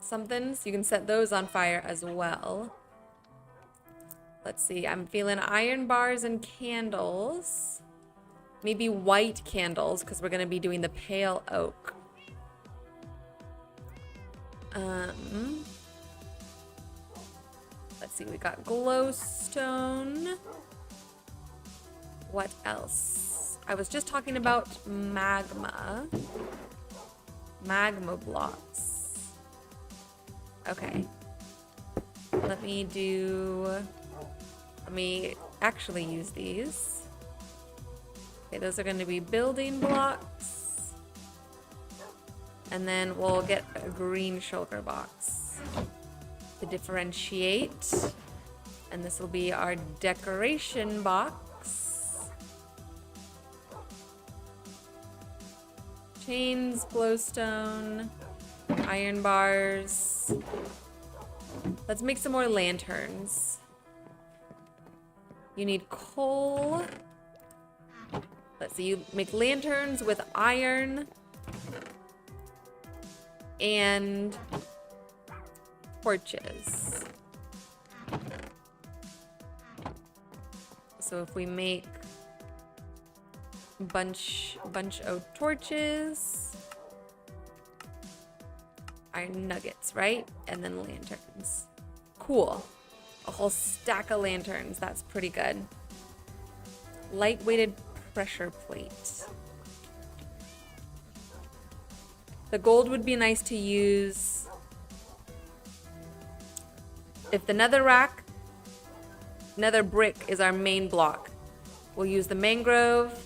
something, so you can set those on fire as well. Let's see, I'm feeling iron bars and candles. Maybe white candles, because we're going to be doing the pale oak. Let's see, we got glowstone. What else? I was just talking about magma blocks. Okay. Let me actually use these. Okay, those are going to be building blocks. And then we'll get a green shulker box to differentiate. And this will be our decoration box. Chains, glowstone, iron bars. Let's make some more lanterns. You need coal. Let's see, you make lanterns with iron and torches. So if we make bunch of torches, iron nuggets, right? And then lanterns. Cool. A whole stack of lanterns. That's pretty good. Light-weighted pressure plate. The gold would be nice to use if the nether brick is our main block. We'll use the mangrove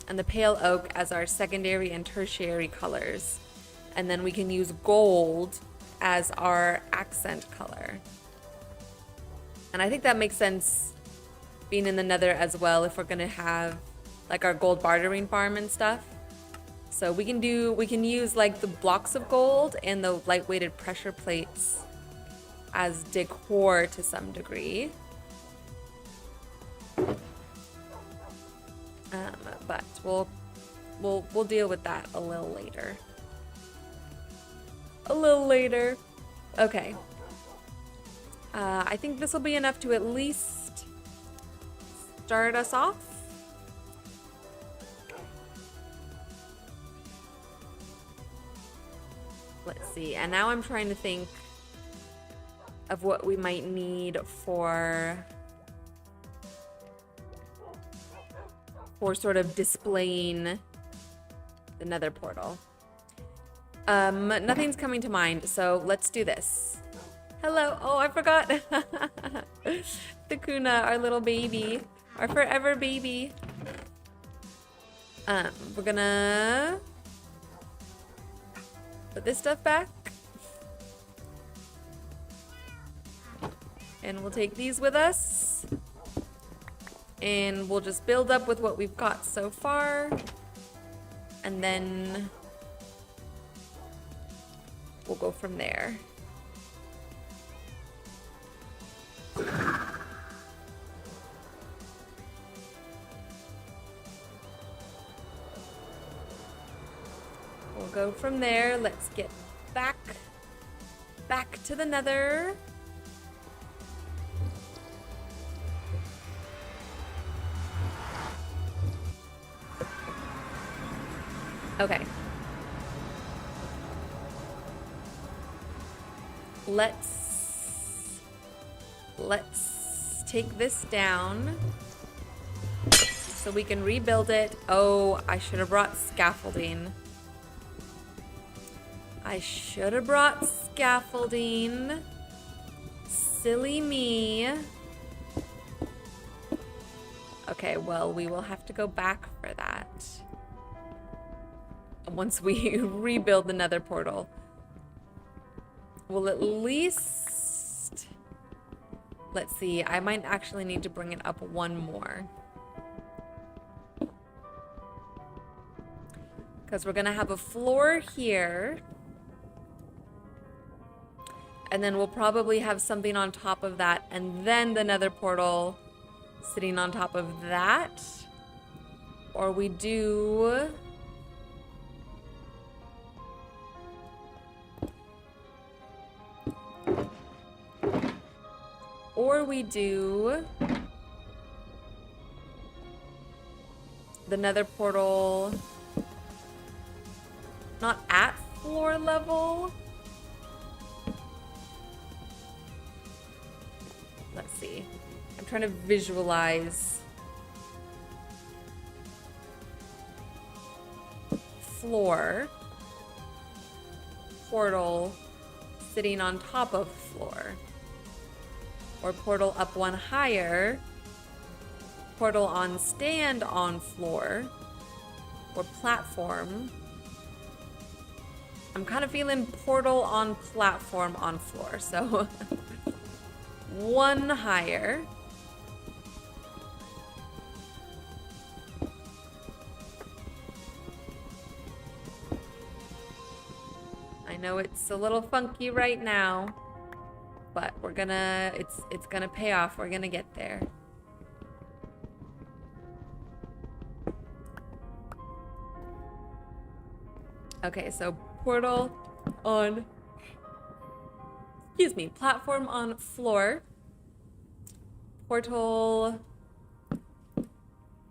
and the pale oak as our secondary and tertiary colors. And then we can use gold as our accent color. And I think that makes sense being in the nether as well if we're gonna have like our gold bartering farm and stuff. So we can use like the blocks of gold and the light-weighted pressure plates as decor to some degree. But we'll deal with that a little later. Okay. I think this will be enough to at least start us off. Let's see. And now I'm trying to think of what we might need for sort of displaying the nether portal. Nothing's coming to mind, so let's do this. Hello. Oh, I forgot. The Kuna, our little baby, our forever baby. We're gonna put this stuff back. And we'll take these with us. And we'll just build up with what we've got so far. And then we'll go from there. We'll go from there. Let's get back to the Nether. Okay. Let's take this down so we can rebuild it. Oh, I should have brought scaffolding. I should have brought scaffolding. Silly me. Okay, well, we will have to go back for that once we rebuild the Nether portal. We'll at least... Let's see, I might actually need to bring it up one more. Because we're gonna have a floor here. And then we'll probably have something on top of that, and then the Nether portal sitting on top of that. Or we do... Or we do the Nether portal not at floor level. Let's see. I'm trying to visualize floor, portal sitting on top of floor. Or portal up one higher, portal on stand on floor, or platform. I'm kind of feeling portal on platform on floor, so one higher. I know it's a little funky right now, but we're gonna, it's gonna pay off. We're gonna get there. Okay, so portal on, excuse me, platform on floor. Portal,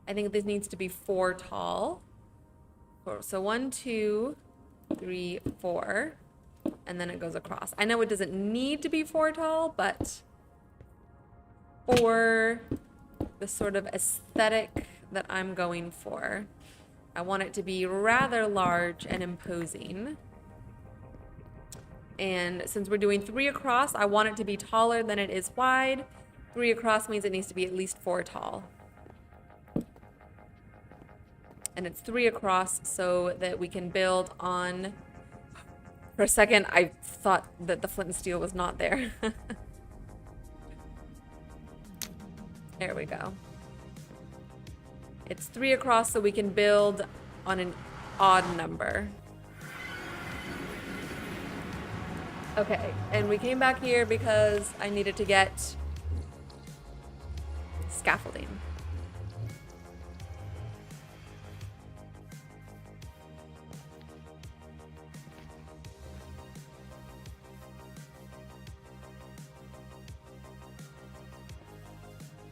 I think this needs to be 4 tall. So 1, 2, 3, 4. And then it goes across. I know it doesn't need to be 4 tall, but for the sort of aesthetic that I'm going for, I want it to be rather large and imposing. And since we're doing 3 across, I want it to be taller than it is wide. 3 across means it needs to be at least 4 tall. And it's 3 across so that we can build on... For a second, I thought that the flint and steel was not there. There we go. It's 3 across so we can build on an odd number. Okay, and we came back here because I needed to get scaffolding.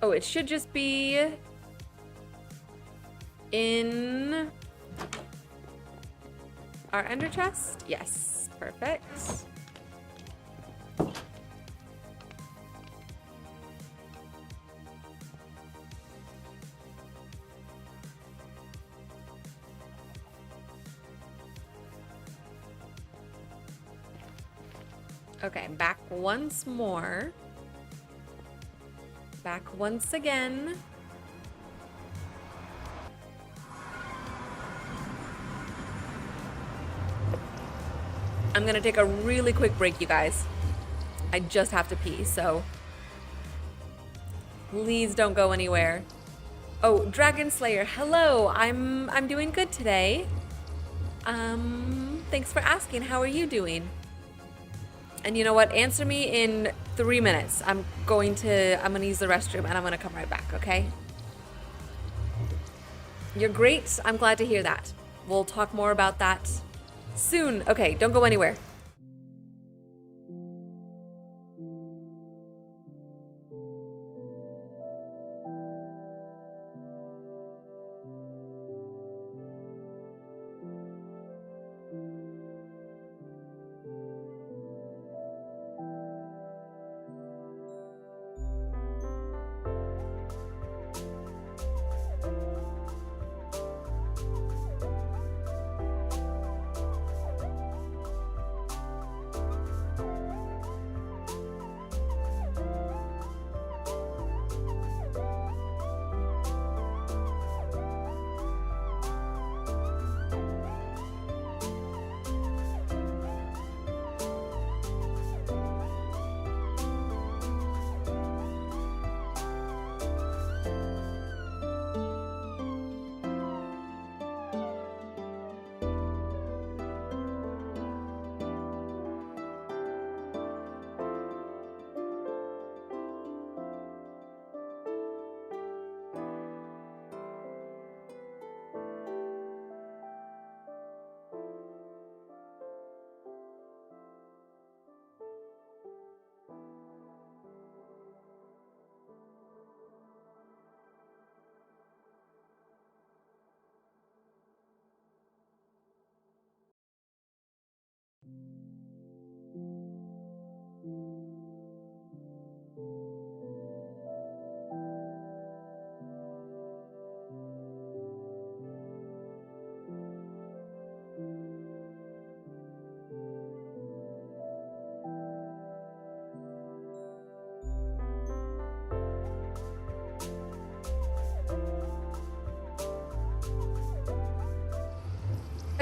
Oh, it should just be in our ender chest. Yes, perfect. Okay, back once more. Back once again. I'm gonna take a really quick break, you guys. I just have to pee, so please don't go anywhere. Oh, Dragon Slayer, hello. I'm doing good today. Thanks for asking. How are you doing? And you know what? Answer me in 3 minutes. I'm gonna use the restroom and I'm gonna come right back, okay? You're great. I'm glad to hear that. We'll talk more about that soon. Okay, don't go anywhere.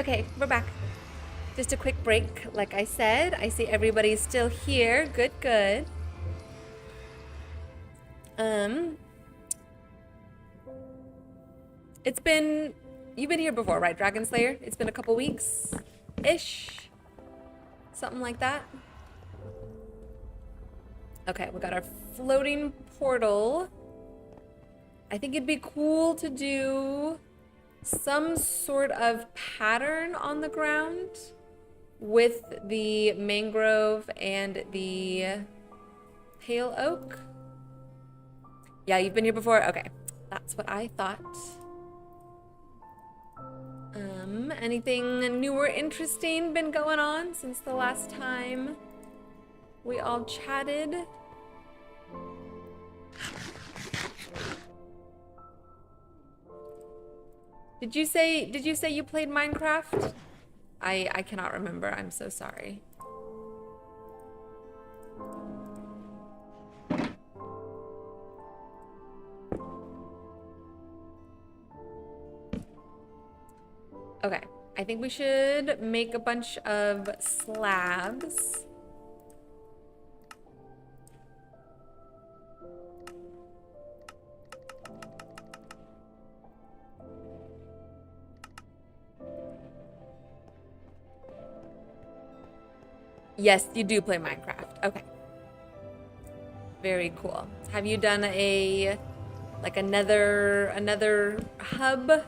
Okay, we're back. Just a quick break, like I said. I see everybody's still here. Good, good. You've been here before, right, Dragon Slayer? It's been a couple weeks-ish? Something like that? Okay, we got our floating portal. I think it'd be cool to do some sort of pattern on the ground with the mangrove and the pale oak. Yeah, you've been here before? Okay, that's what I thought. Anything new or interesting been going on since the last time we all chatted? Did you say you played Minecraft? I cannot remember. I'm so sorry. Okay, I think we should make a bunch of slabs. Yes, you do play Minecraft. Okay. Very cool. Have you done another hub?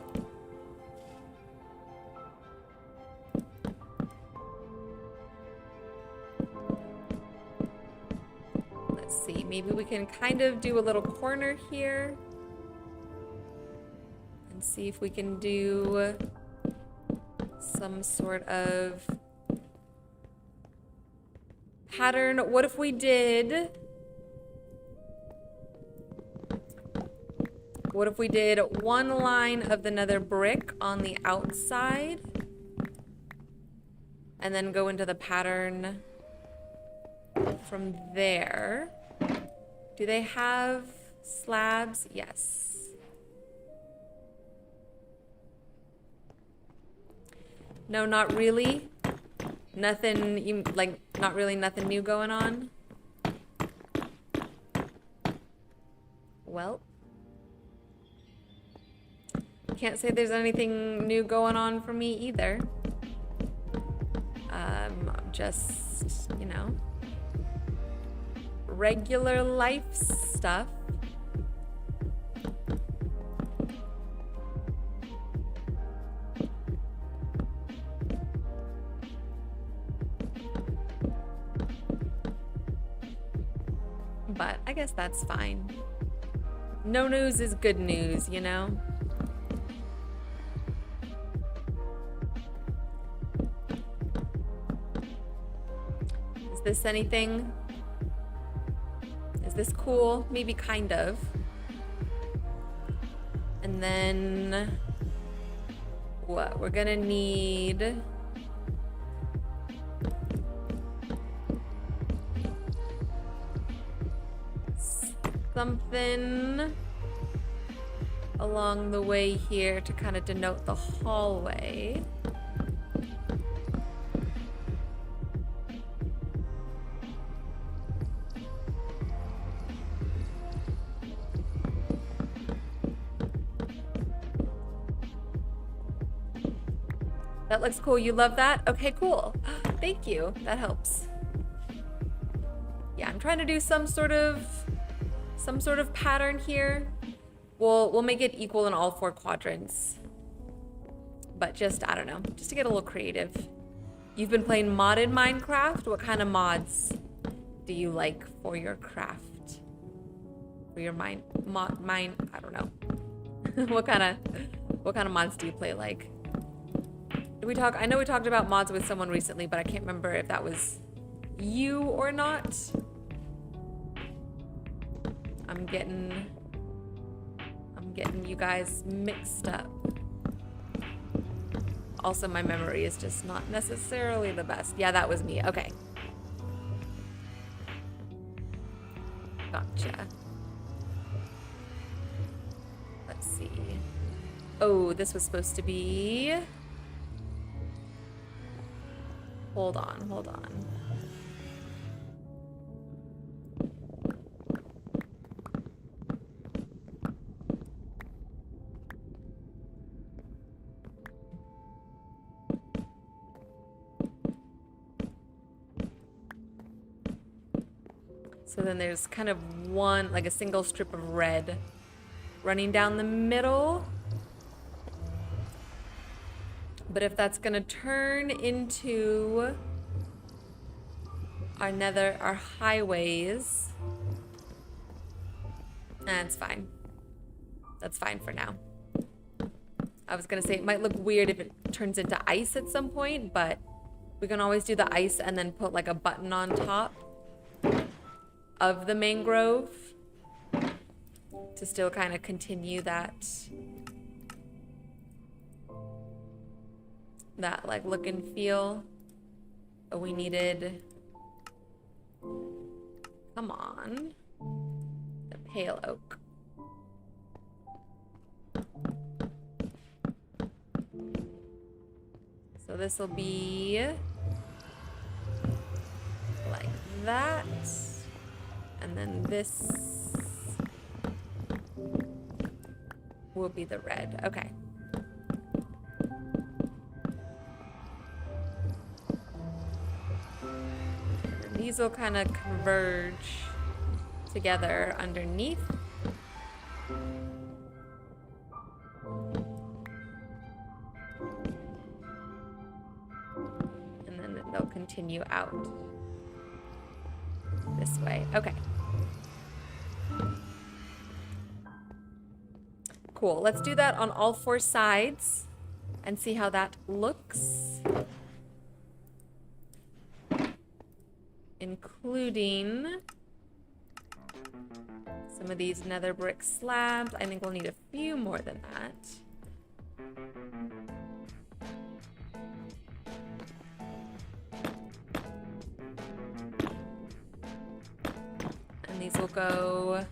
Let's see. Maybe we can kind of do a little corner here and see if we can do some sort of pattern. What if we did one line of the nether brick on the outside and then go into the pattern from there. Do they have slabs? Yes. No, not really. Nothing, like, not really nothing new going on. Well. Can't say there's anything new going on for me either. Just, you know, regular life stuff. But I guess that's fine. No news is good news, you know? Is this anything? Is this cool? Maybe kind of. And then what? We're gonna need something along the way here to kind of denote the hallway. That looks cool. You love that? Okay, cool. Thank you. That helps. Yeah, I'm trying to do some sort of pattern here. We'll make it equal in all 4 quadrants. But just, I don't know, just to get a little creative. You've been playing modded Minecraft? What kind of mods do you like for your craft? For your I don't know. What kind of mods do you play like? Did we talk? I know we talked about mods with someone recently, but I can't remember if that was you or not. I'm getting you guys mixed up. Also, my memory is just not necessarily the best. Yeah, that was me. Okay. Gotcha. Let's see. Oh, this was supposed to be... Hold on. So then there's kind of one, like a single strip of red running down the middle. But if that's gonna turn into our nether, our highways, that's fine. That's fine for now. I was gonna say it might look weird if it turns into ice at some point, but we can always do the ice and then put like a button on top of the mangrove to still kind of continue that like look and feel. But we needed, come on, the pale oak. So this will be like that. And then this will be the red. Okay. And these will kind of converge together underneath. And then they'll continue out this way. Okay. Cool. Let's do that on all 4 sides and see how that looks. Including some of these nether brick slabs. I think we'll need a few more than that. these will go,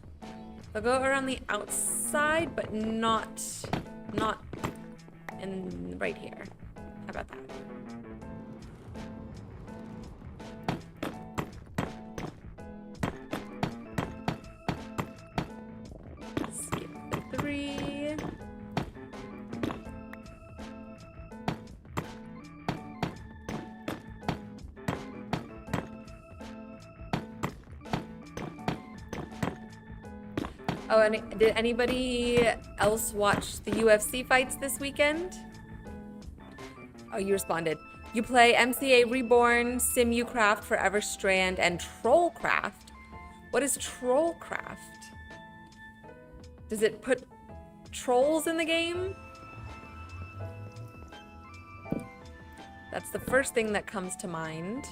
they'll go around the outside, but not in right here. How about that? Skip the 3. Oh, and did anybody else watch the UFC fights this weekend? Oh, you responded. You play MCA Reborn, SimuCraft, Forever Strand, and Trollcraft. What is Trollcraft? Does it put trolls in the game? That's the first thing that comes to mind.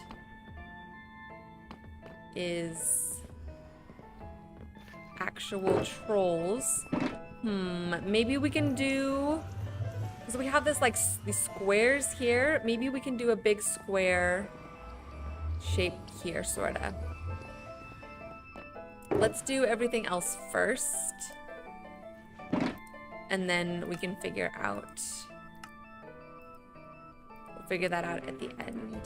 Is actual trolls. Maybe we can do, because we have this like these squares here, maybe we can do a big square shape here, sorta. Let's do everything else first, and then we can figure out, we'll figure that out at the end.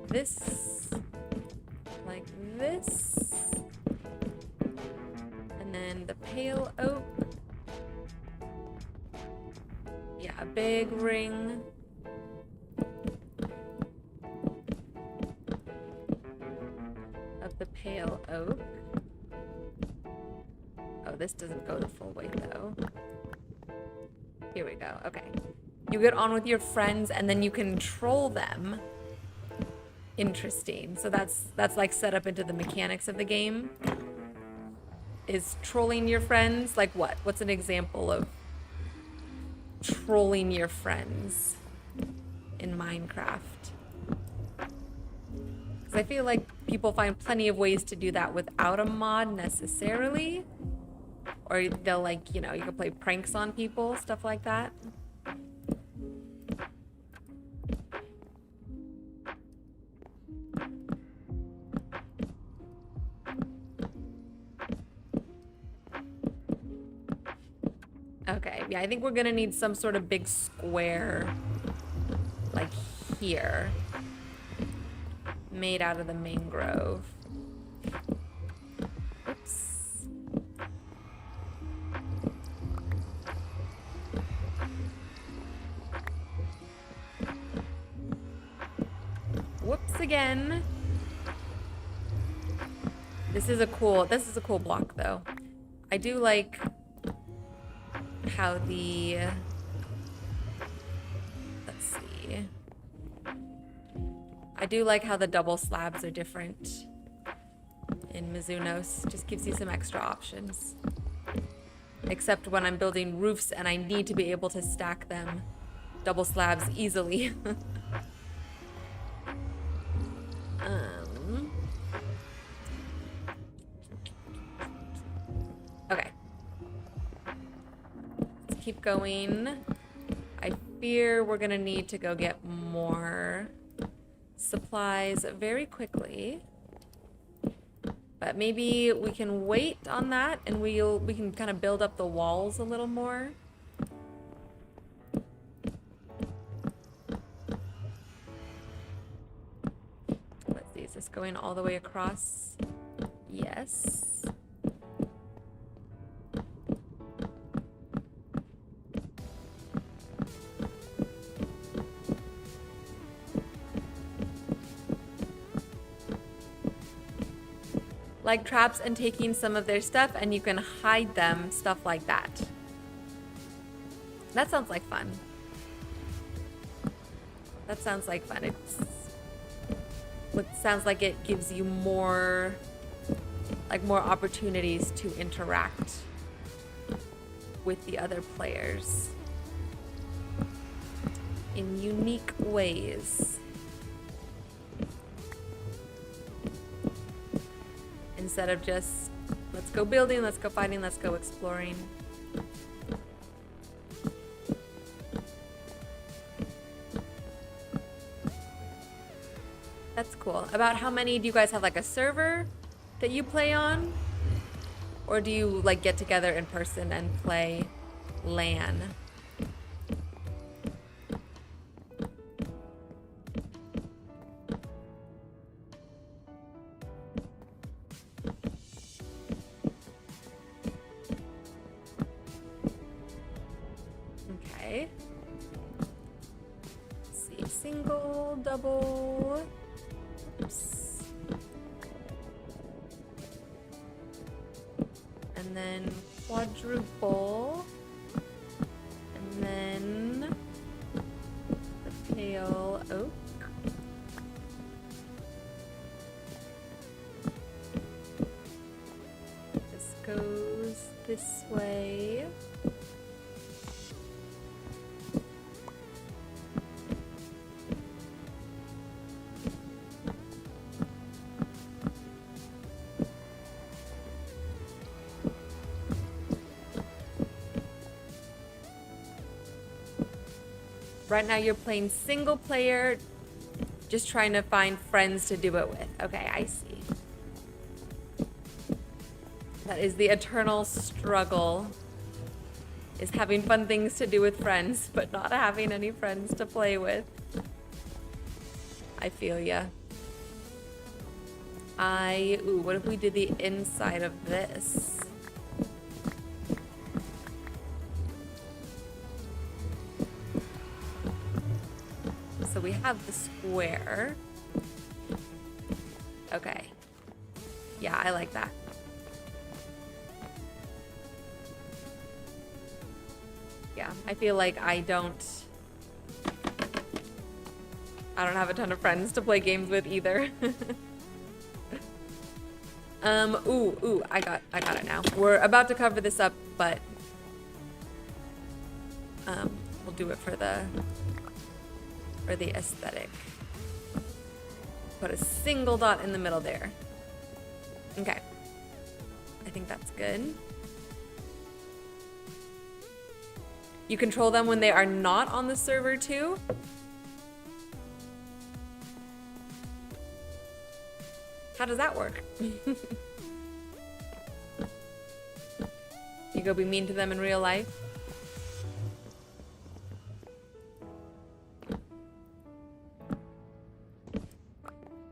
This, like this, and then the pale oak. Yeah, a big ring. Of the pale oak. Oh, this doesn't go the full way though. Here we go, okay. You get on with your friends and then you can troll them. Interesting. So that's like set up into the mechanics of the game. Is trolling your friends like what? What's an example of trolling your friends in Minecraft? Because I feel like people find plenty of ways to do that without a mod necessarily. Or they'll like, you know, you can play pranks on people, stuff like that. Okay, yeah, I think we're gonna need some sort of big square, like here, made out of the mangrove. Oops. Whoops again. This is a cool block though. I do like how the, let's see. I do like how the double slabs are different in Mizunos. Just gives you some extra options. Except when I'm building roofs and I need to be able to stack them double slabs easily. Okay. Let's keep going. I fear we're gonna need to go get more supplies very quickly. But maybe we can wait on that and we can kind of build up the walls a little more. Let's see, is this going all the way across? Yes. Like traps and taking some of their stuff and you can hide them, stuff like that. That sounds like fun. That sounds like fun. It sounds like it gives you more opportunities to interact with the other players in unique ways. Instead of just, let's go building, let's go fighting, let's go exploring. cool. About how many do you guys have, like a server that you play on? Or do you like get together in person and play LAN? Okay. Let's see, single, double, oops. And then quadruple, and then the pale oak. This goes this way. Right now you're playing single player, just trying to find friends to do it with. Okay, I see. That is the eternal struggle, is having fun things to do with friends, but not having any friends to play with. I feel ya. Ooh, what if we did the inside of this? So we have the square. Okay. Yeah, I like that. Yeah, I feel like I don't have a ton of friends to play games with either. Ooh, I got it now. We're about to cover this up, but we'll do it for the aesthetic. Put a single dot in the middle there. Okay. I think that's good. You control them when they are not on the server too? How does that work? You go be mean to them in real life?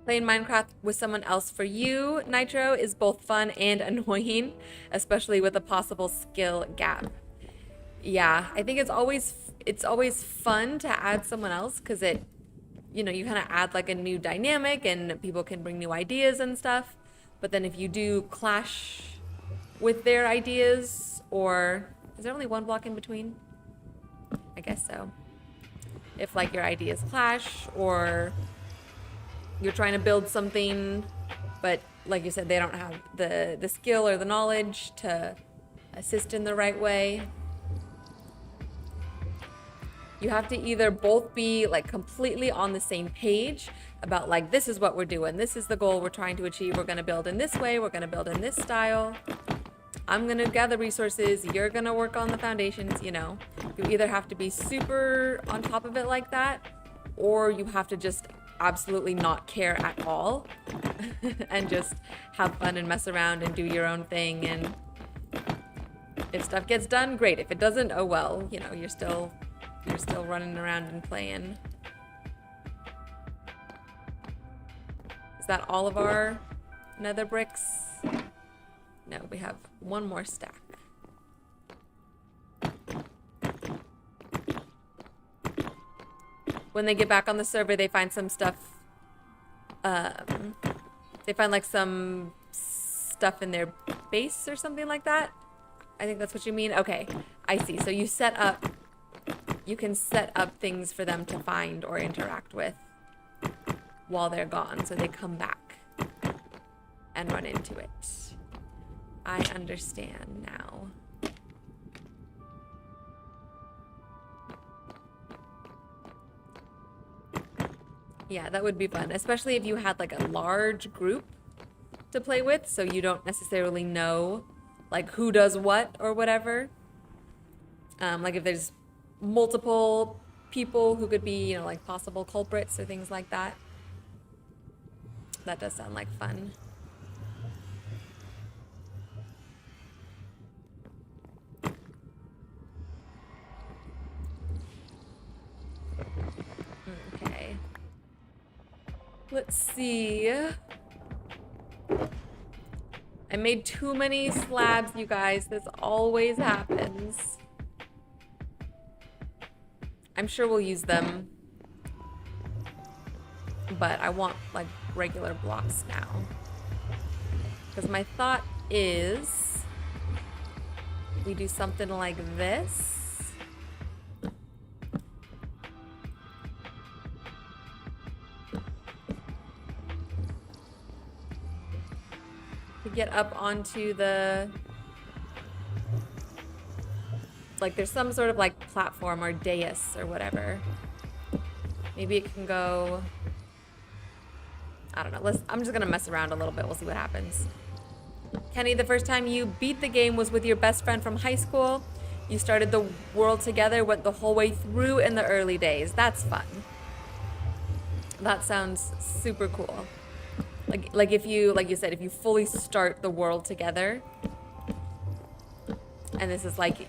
Playing Minecraft with someone else for you, Nitro, is both fun and annoying, especially with a possible skill gap. Yeah, I think it's always fun to add someone else because it, you know, you kind of add like a new dynamic and people can bring new ideas and stuff. But then if you do clash with their ideas, or is there only one block in between? I guess so. If like your ideas clash, or you're trying to build something, but like you said, they don't have the skill or the knowledge to assist in the right way. You have to either both be like completely on the same page about like, this is what we're doing, this is the goal we're trying to achieve, we're gonna build in this way, we're gonna build in this style, I'm gonna gather resources, you're gonna work on the foundations, you know. You either have to be super on top of it like that, or you have to just absolutely not care at all and just have fun and mess around and do your own thing. And if stuff gets done, great. If it doesn't, oh well, you know, you're still running around and playing. Is that all of our nether bricks? No, we have one more stack. When they get back on the server, they find some stuff. They find like some stuff in their base or something like that. I think that's what you mean. Okay, I see. So you set up, you can set up things for them to find or interact with while they're gone, so they come back and run into it. I understand now. Yeah, that would be fun, especially if you had like a large group to play with, so you don't necessarily know like who does what or whatever. Like if there's multiple people who could be, you know, like possible culprits or things like that. That does sound like fun. Okay. Let's see. I made too many slabs, you guys. This always happens. I'm sure we'll use them. But I want, like, regular blocks now. Because my thought is we do something like this. To get up onto the... Like, there's some sort of, like, platform or dais or whatever. Maybe it can go... I don't know. I'm just gonna mess around a little bit. We'll see what happens. Kenny, the first time you beat the game was with your best friend from high school. You started the world together, went the whole way through in the early days. That's fun. That sounds super cool. Like if you, like you said, if you fully start the world together, and this is like,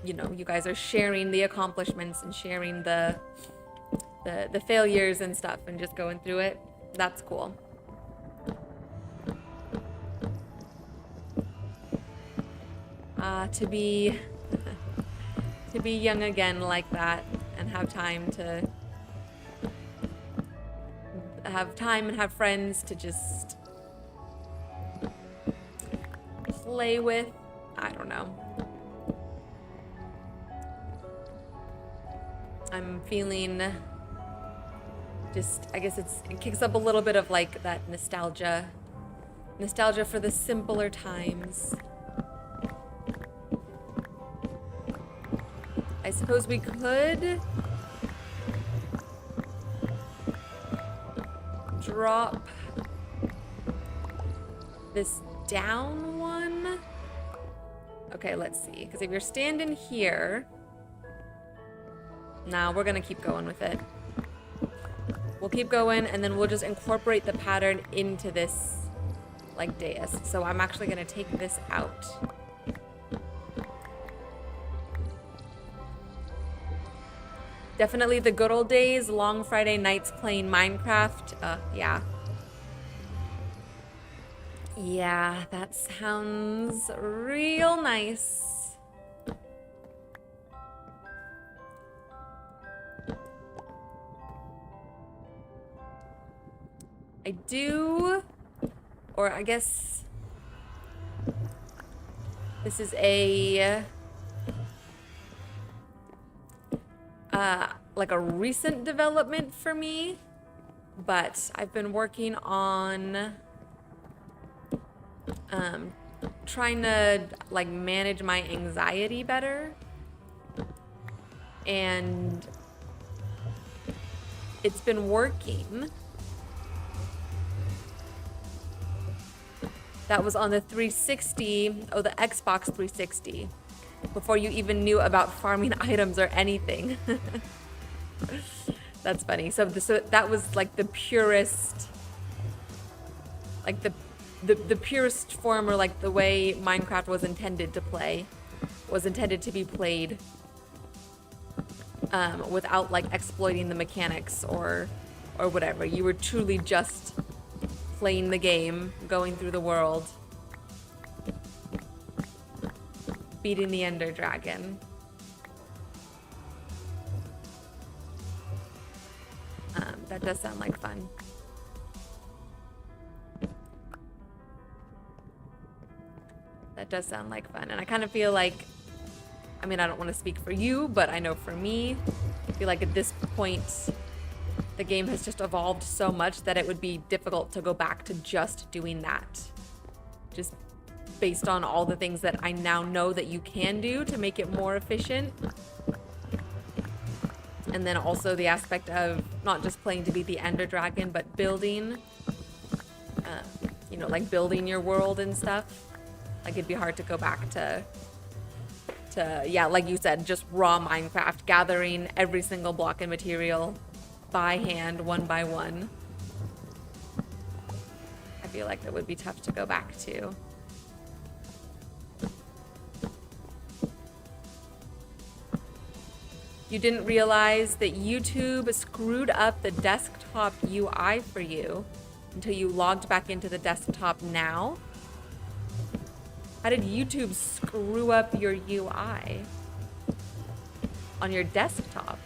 you know, you guys are sharing the accomplishments and sharing the failures and stuff and just going through it. That's cool. To be young again like that and have time and have friends to just play with. I don't know. I'm feeling just, I guess it kicks up a little bit of like that nostalgia for the simpler times. I suppose we could drop this down one. Okay, let's see. Because if you're standing here, now we're gonna keep going with it. We'll keep going, and then we'll just incorporate the pattern into this, like, dais. So I'm actually gonna take this out. Definitely the good old days, long Friday nights playing Minecraft. Yeah. Yeah, that sounds real nice. I do, or I guess this is a, like a recent development for me, but I've been working on, trying to, like, manage my anxiety better, and it's been working. That was on the 360, oh, the Xbox 360, before you even knew about farming items or anything. That's funny. So that was like the purest, like the purest form, or like the way Minecraft was intended to play, was intended to be played, without like exploiting the mechanics or whatever. You were truly just playing the game, going through the world, beating the Ender Dragon. That does sound like fun. That does sound like fun. And I kind of feel like, I mean, I don't want to speak for you, but I know for me, I feel like at this point, the game has just evolved so much that it would be difficult to go back to just doing that. Just based on all the things that I now know that you can do to make it more efficient. And then also the aspect of not just playing to beat the Ender Dragon, but building, you know, like building your world and stuff. Like, it'd be hard to go back to, yeah, like you said, just raw Minecraft, gathering every single block and material by hand, one by one. feel like that would be tough to go back to. You didn't realize that YouTube screwed up the desktop UI for you until you logged back into the desktop now? How did YouTube screw up your UI on your desktop?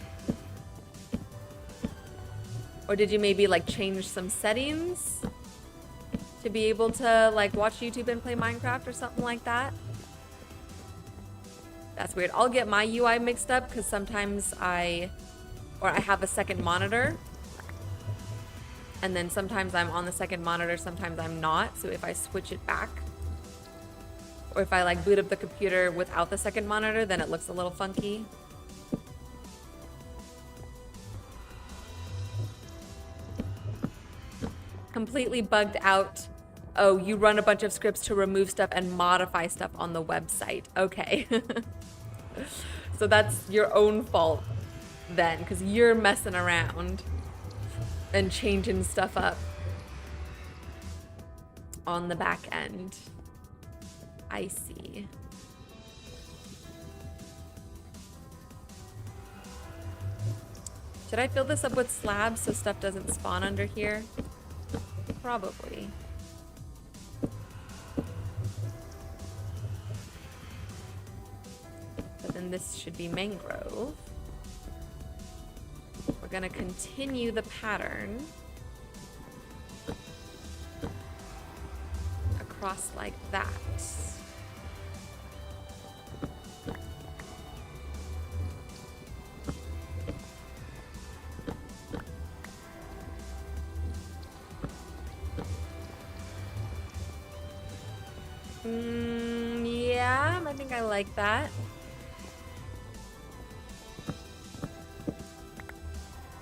Or did you maybe like change some settings to be able to like watch YouTube and play Minecraft or something like that? That's weird. I'll get my UI mixed up because sometimes I have a second monitor. And then sometimes I'm on the second monitor, sometimes I'm not. So if I switch it back, or if I like boot up the computer without the second monitor, then it looks a little funky. Completely bugged out. Oh, you run a bunch of scripts to remove stuff and modify stuff on the website. Okay. So that's your own fault then, because you're messing around and changing stuff up on the back end. I see. Should I fill this up with slabs so stuff doesn't spawn under here? Probably. But then this should be mangrove. We're gonna continue the pattern across like that. Yeah, I think I like that.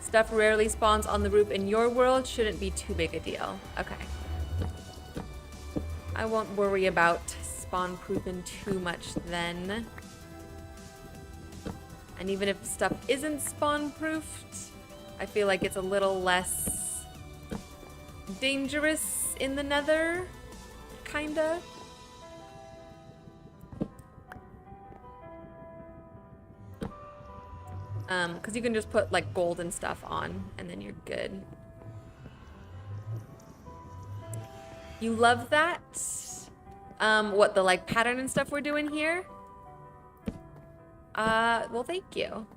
Stuff rarely spawns on the roof in your world. Shouldn't be too big a deal. Okay. I won't worry about spawn proofing too much then. And even if stuff isn't spawn proofed, I feel like it's a little less dangerous in the Nether, kinda. Because you can just put like gold and stuff on and then you're good. You love that? What, the like pattern and stuff we're doing here? Well, thank you.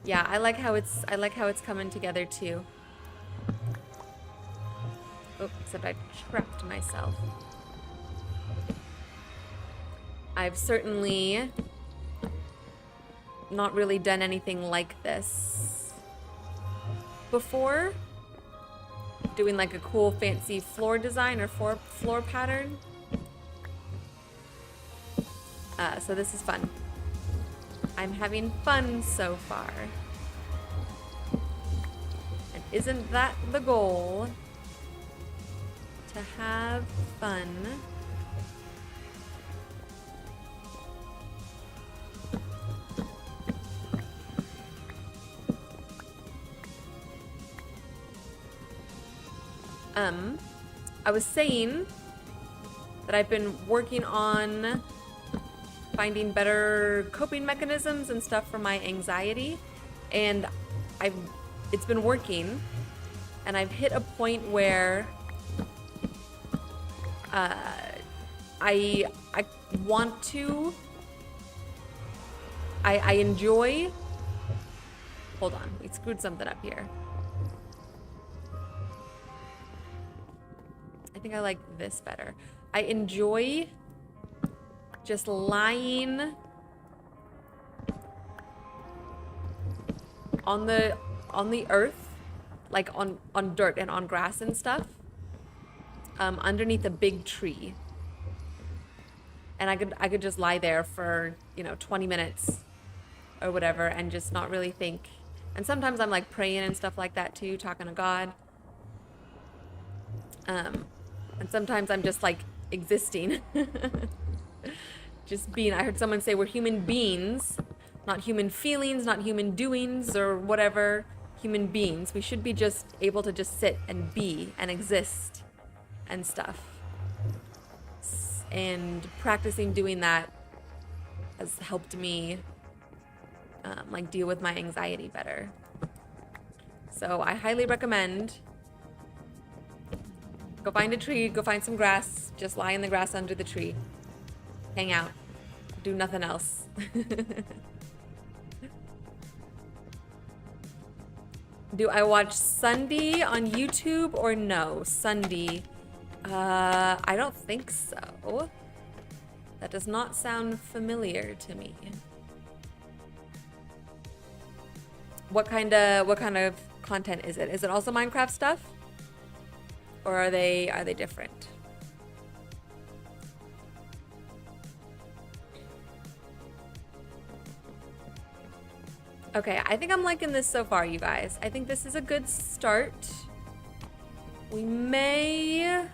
Yeah, I like how it's coming together too. Oh, except I trapped myself. I've certainly not really done anything like this before. Doing like a cool fancy floor design or floor pattern. So this is fun. I'm having fun so far. And isn't that the goal? To have fun. I was saying that I've been working on finding better coping mechanisms and stuff for my anxiety, and it's been working, and I've hit a point where I want to, I enjoy, hold on, we screwed something up here. I think I like this better. I enjoy just lying on the earth, like on dirt and on grass and stuff, underneath a big tree. And I could just lie there for, 20 minutes or whatever and just not really think. And sometimes I'm like praying and stuff like that too, talking to God. And sometimes I'm just like existing. Just being. I heard someone say we're human beings, not human feelings, not human doings or whatever. Human beings. We should be just able to just sit and be and exist and stuff. And practicing doing that has helped me like deal with my anxiety better. So I highly recommend go find a tree, go find some grass, just lie in the grass under the tree. Hang out. Do nothing else. Do I watch Sunday on YouTube or no? Sunday. I don't think so. That does not sound familiar to me. What kind of content is it? Is it also Minecraft stuff? Or are they different? Okay, I think I'm liking this so far, you guys. I think this is a good start. We may...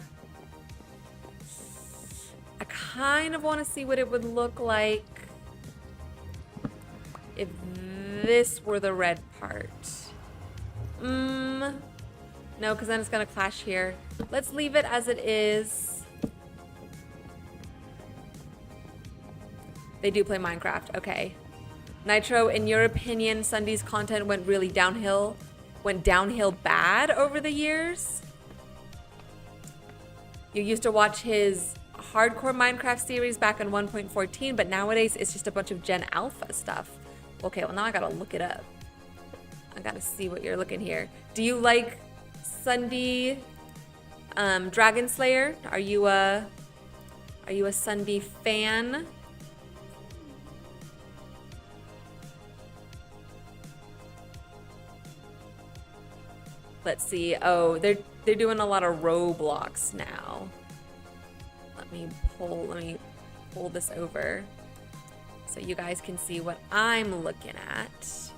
I kind of want to see what it would look like if this were the red part. No, because then it's going to clash here. Let's leave it as it is. They do play Minecraft. Okay. Nitro, in your opinion, Sunday's content went really downhill? Went downhill bad over the years? You used to watch his hardcore Minecraft series back in 1.14, but nowadays it's just a bunch of Gen Alpha stuff. Okay, well now I gotta look it up. I gotta see what you're looking here. Do you like Sunday Dragon Slayer? Are you a Sunday fan? Let's see. Oh, they're doing a lot of Roblox now. Let me pull this over so you guys can see what I'm looking at.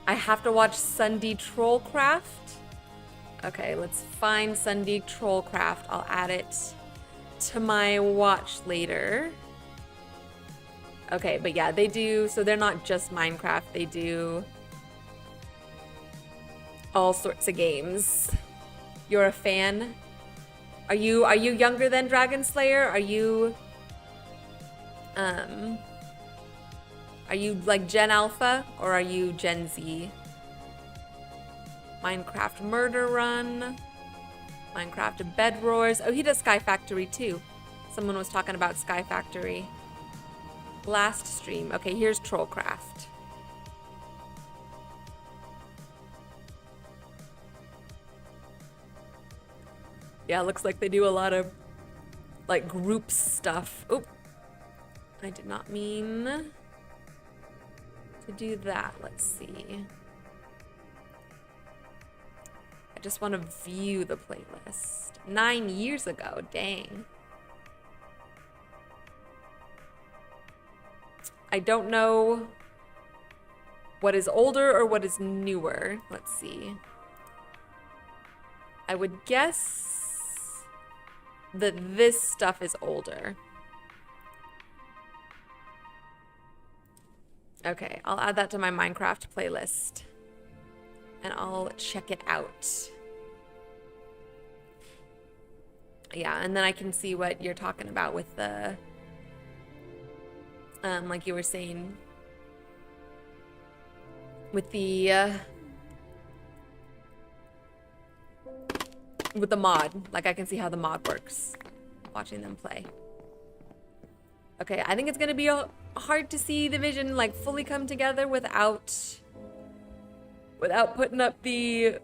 I have to watch Sunday Trollcraft. Okay, let's find Sunday Trollcraft. I'll add it to my watch later. Okay, but yeah, they do, so they're not just Minecraft, they do all sorts of games. You're a fan? Are you younger than Dragon Slayer? Are you like Gen Alpha or are you Gen Z? Minecraft Murder Run, Minecraft Bed Roars. Oh, he does Sky Factory too. Someone was talking about Sky Factory last stream. Okay, here's Trollcraft. Yeah, looks like they do a lot of like group stuff. Oh, I did not mean to do that. Let's see. I just want to view the playlist. 9 years ago, dang. I don't know what is older or what is newer. Let's see. I would guess that this stuff is older. Okay, I'll add that to my Minecraft playlist and I'll check it out. Yeah, and then I can see what you're talking about with the like you were saying with the mod. Like I can see how the mod works watching them play. Okay, I think it's gonna be hard to see the vision like fully come together without putting up the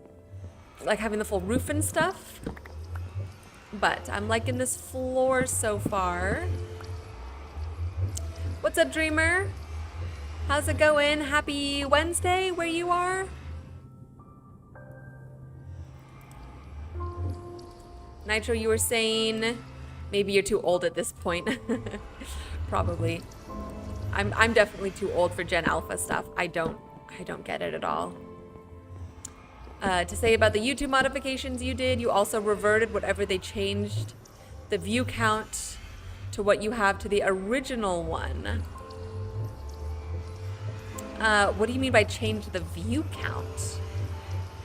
like having the full roof and stuff. But I'm liking this floor so far. What's up, Dreamer? How's it going? Happy Wednesday where you are? Nitro, you were saying maybe you're too old at this point. Probably. I'm definitely too old for Gen Alpha stuff. I don't get it at all. To say about the YouTube modifications you did, you also reverted whatever they changed the view count to what you have to the original one. What do you mean by change the view count?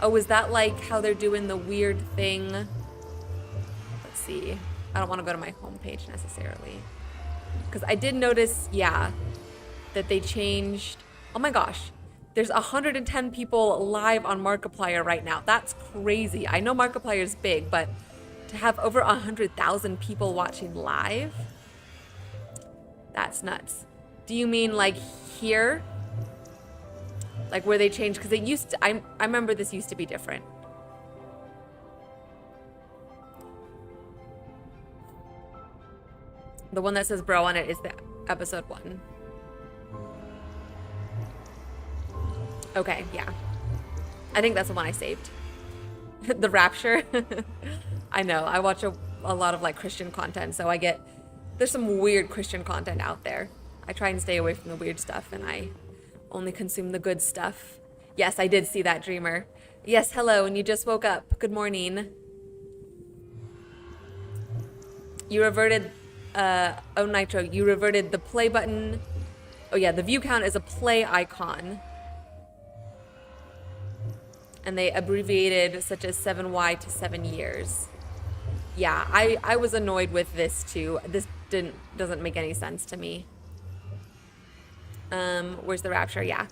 Oh, is that like how they're doing the weird thing? Let's see. I don't want to go to my homepage necessarily. Because I did notice, yeah, that they changed. Oh my gosh. There's 110 people live on Markiplier right now. That's crazy. I know Markiplier is big, but to have over 100,000 people watching live, that's nuts. Do you mean like here? Like where they changed? Because it used to, I remember this used to be different. The one that says bro on it is the episode 1. Okay, yeah. I think that's the one I saved. The Rapture. I know, I watch a lot of like Christian content, so there's some weird Christian content out there. I try and stay away from the weird stuff, and I only consume the good stuff. Yes, I did see that, Dreamer. Yes, hello, and you just woke up. Good morning. You reverted, oh Nitro, you reverted the play button. Oh yeah, the view count is a play icon. And they abbreviated such as 7Y to 7 years. Yeah, I was annoyed with this too. This doesn't make any sense to me. Where's the Rapture? Yeah.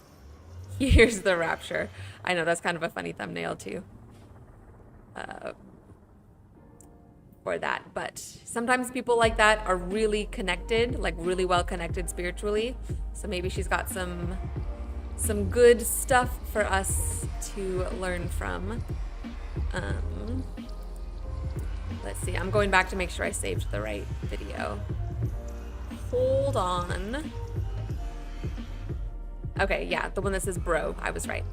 Here's the Rapture. I know, that's kind of a funny thumbnail too. For that, but sometimes people like that are really connected, like really well connected spiritually. So maybe she's got some good stuff for us to learn from. Let's see, I'm going back to make sure I saved the right video. Hold on. Okay, yeah, the one that says bro, I was right.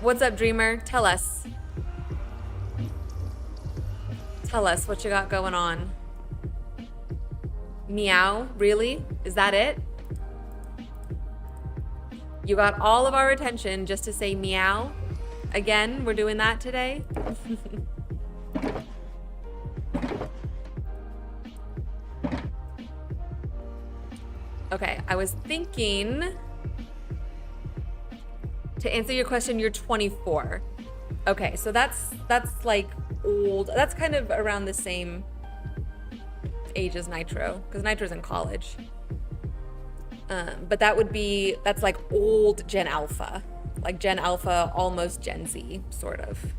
What's up, Dreamer? Tell us. Tell us what you got going on. Meow, really? Is that it? You got all of our attention just to say meow? Again, we're doing that today? Okay, I was thinking, to answer your question, you're 24. Okay, so that's like old. That's kind of around the same age as Nitro, because Nitro's in college. But that's like old Gen Alpha. Like Gen Alpha, almost Gen Z, sort of.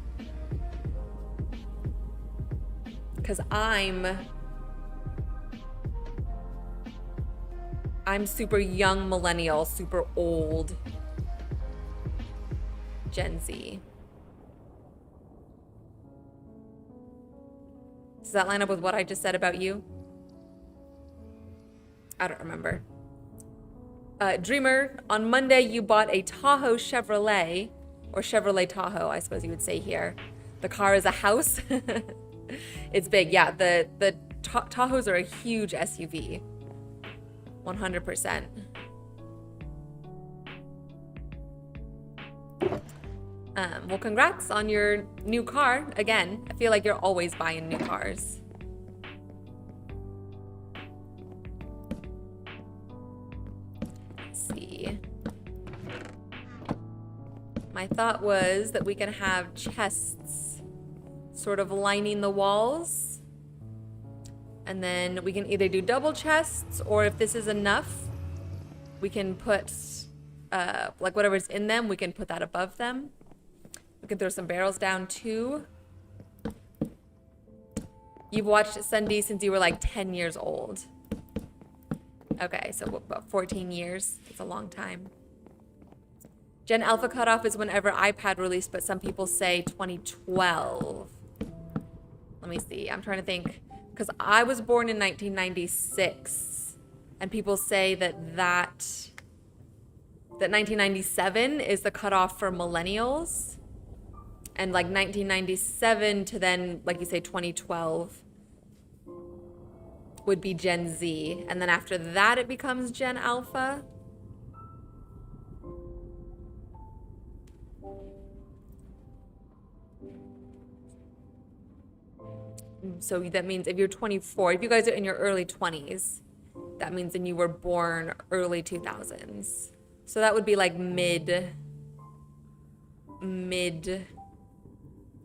Because I'm super young millennial, super old Gen Z. Does that line up with what I just said about you? I don't remember. Dreamer, on Monday you bought a Tahoe Chevrolet, or Chevrolet Tahoe, I suppose you would say here. The car is a house. It's big, yeah. The Tahoes are a huge SUV. 100%. Well, congrats on your new car. Again, I feel like you're always buying new cars. Let's see. My thought was that we can have chests sort of lining the walls. And then we can either do double chests, or if this is enough, we can put, like whatever's in them, we can put that above them. We can throw some barrels down too. You've watched Sunday since you were like 10 years old. Okay, so about 14 years. It's a long time. Gen Alpha cutoff is whenever iPad released, but some people say 2012. Let me see. I'm trying to think. Because I was born in 1996, and people say that 1997 is the cutoff for millennials, and like 1997 to then, like you say, 2012 would be Gen Z, and then after that it becomes Gen Alpha. So that means if you're 24, if you guys are in your early 20s, that means then you were born early 2000s. So that would be like mid mid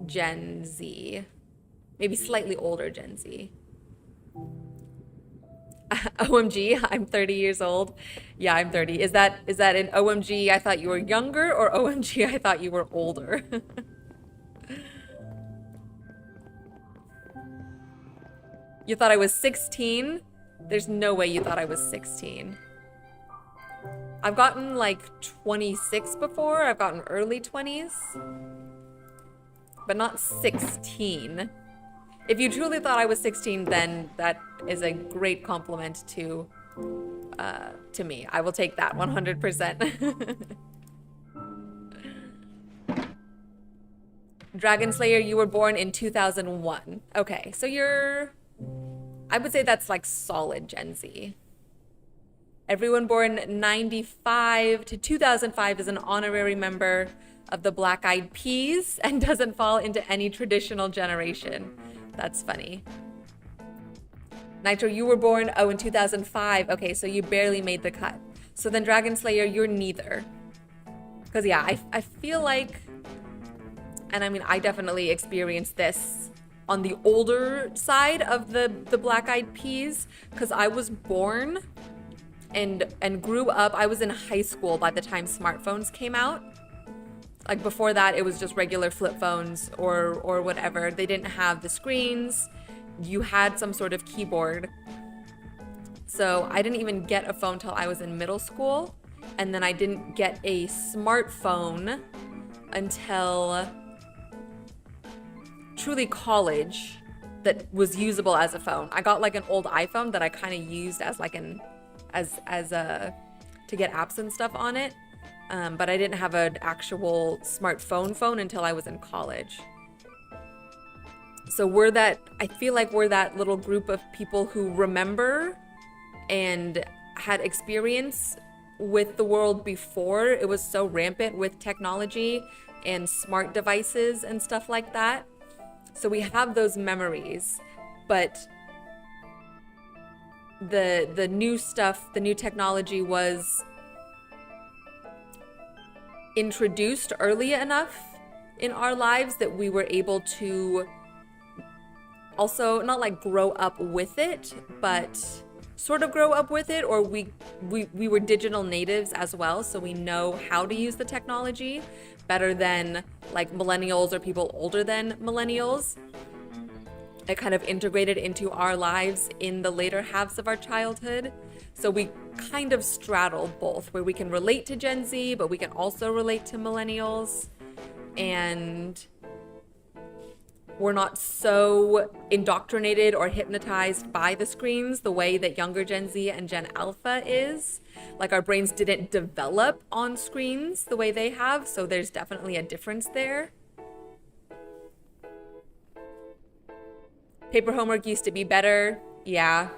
Gen Z, maybe slightly older Gen Z. OMG, I'm 30 years old. Yeah, I'm 30. Is that an OMG, I thought you were younger, or OMG, I thought you were older? You thought I was 16? There's no way you thought I was 16. I've gotten like 26 before. I've gotten early 20s, but not 16. If you truly thought I was 16, then that is a great compliment to me. I will take that 100%. Dragon Slayer, you were born in 2001. Okay, so I would say that's like solid Gen Z. Everyone born 95 to 2005 is an honorary member of the Black Eyed Peas and doesn't fall into any traditional generation. That's funny. Nitro, you were born, in 2005. Okay, so you barely made the cut. So then Dragon Slayer, you're neither. Because yeah, I feel like, and I mean, I definitely experienced this on the older side of the Black Eyed Peas, because I was born and grew up. I was in high school by the time smartphones came out. Like before that, it was just regular flip phones or whatever. They didn't have the screens. You had some sort of keyboard. So I didn't even get a phone till I was in middle school. And then I didn't get a smartphone until truly college that was usable as a phone. I got like an old iPhone that I kind of used as like to get apps and stuff on it. But I didn't have an actual smartphone phone until I was in college. So I feel like we're that little group of people who remember and had experience with the world before it was so rampant with technology and smart devices and stuff like that. So we have those memories, but the new stuff, the new technology was introduced early enough in our lives that we were able to also not like grow up with it, but sort of grow up with it, or we were digital natives as well, so we know how to use the technology better than like millennials or people older than millennials. It kind of integrated into our lives in the later halves of our childhood. So we kind of straddle both, where we can relate to Gen Z, but we can also relate to millennials. And we're not so indoctrinated or hypnotized by the screens the way that younger Gen Z and Gen Alpha is. Like our brains didn't develop on screens the way they have, so there's definitely a difference there. Paper homework used to be better. Yeah.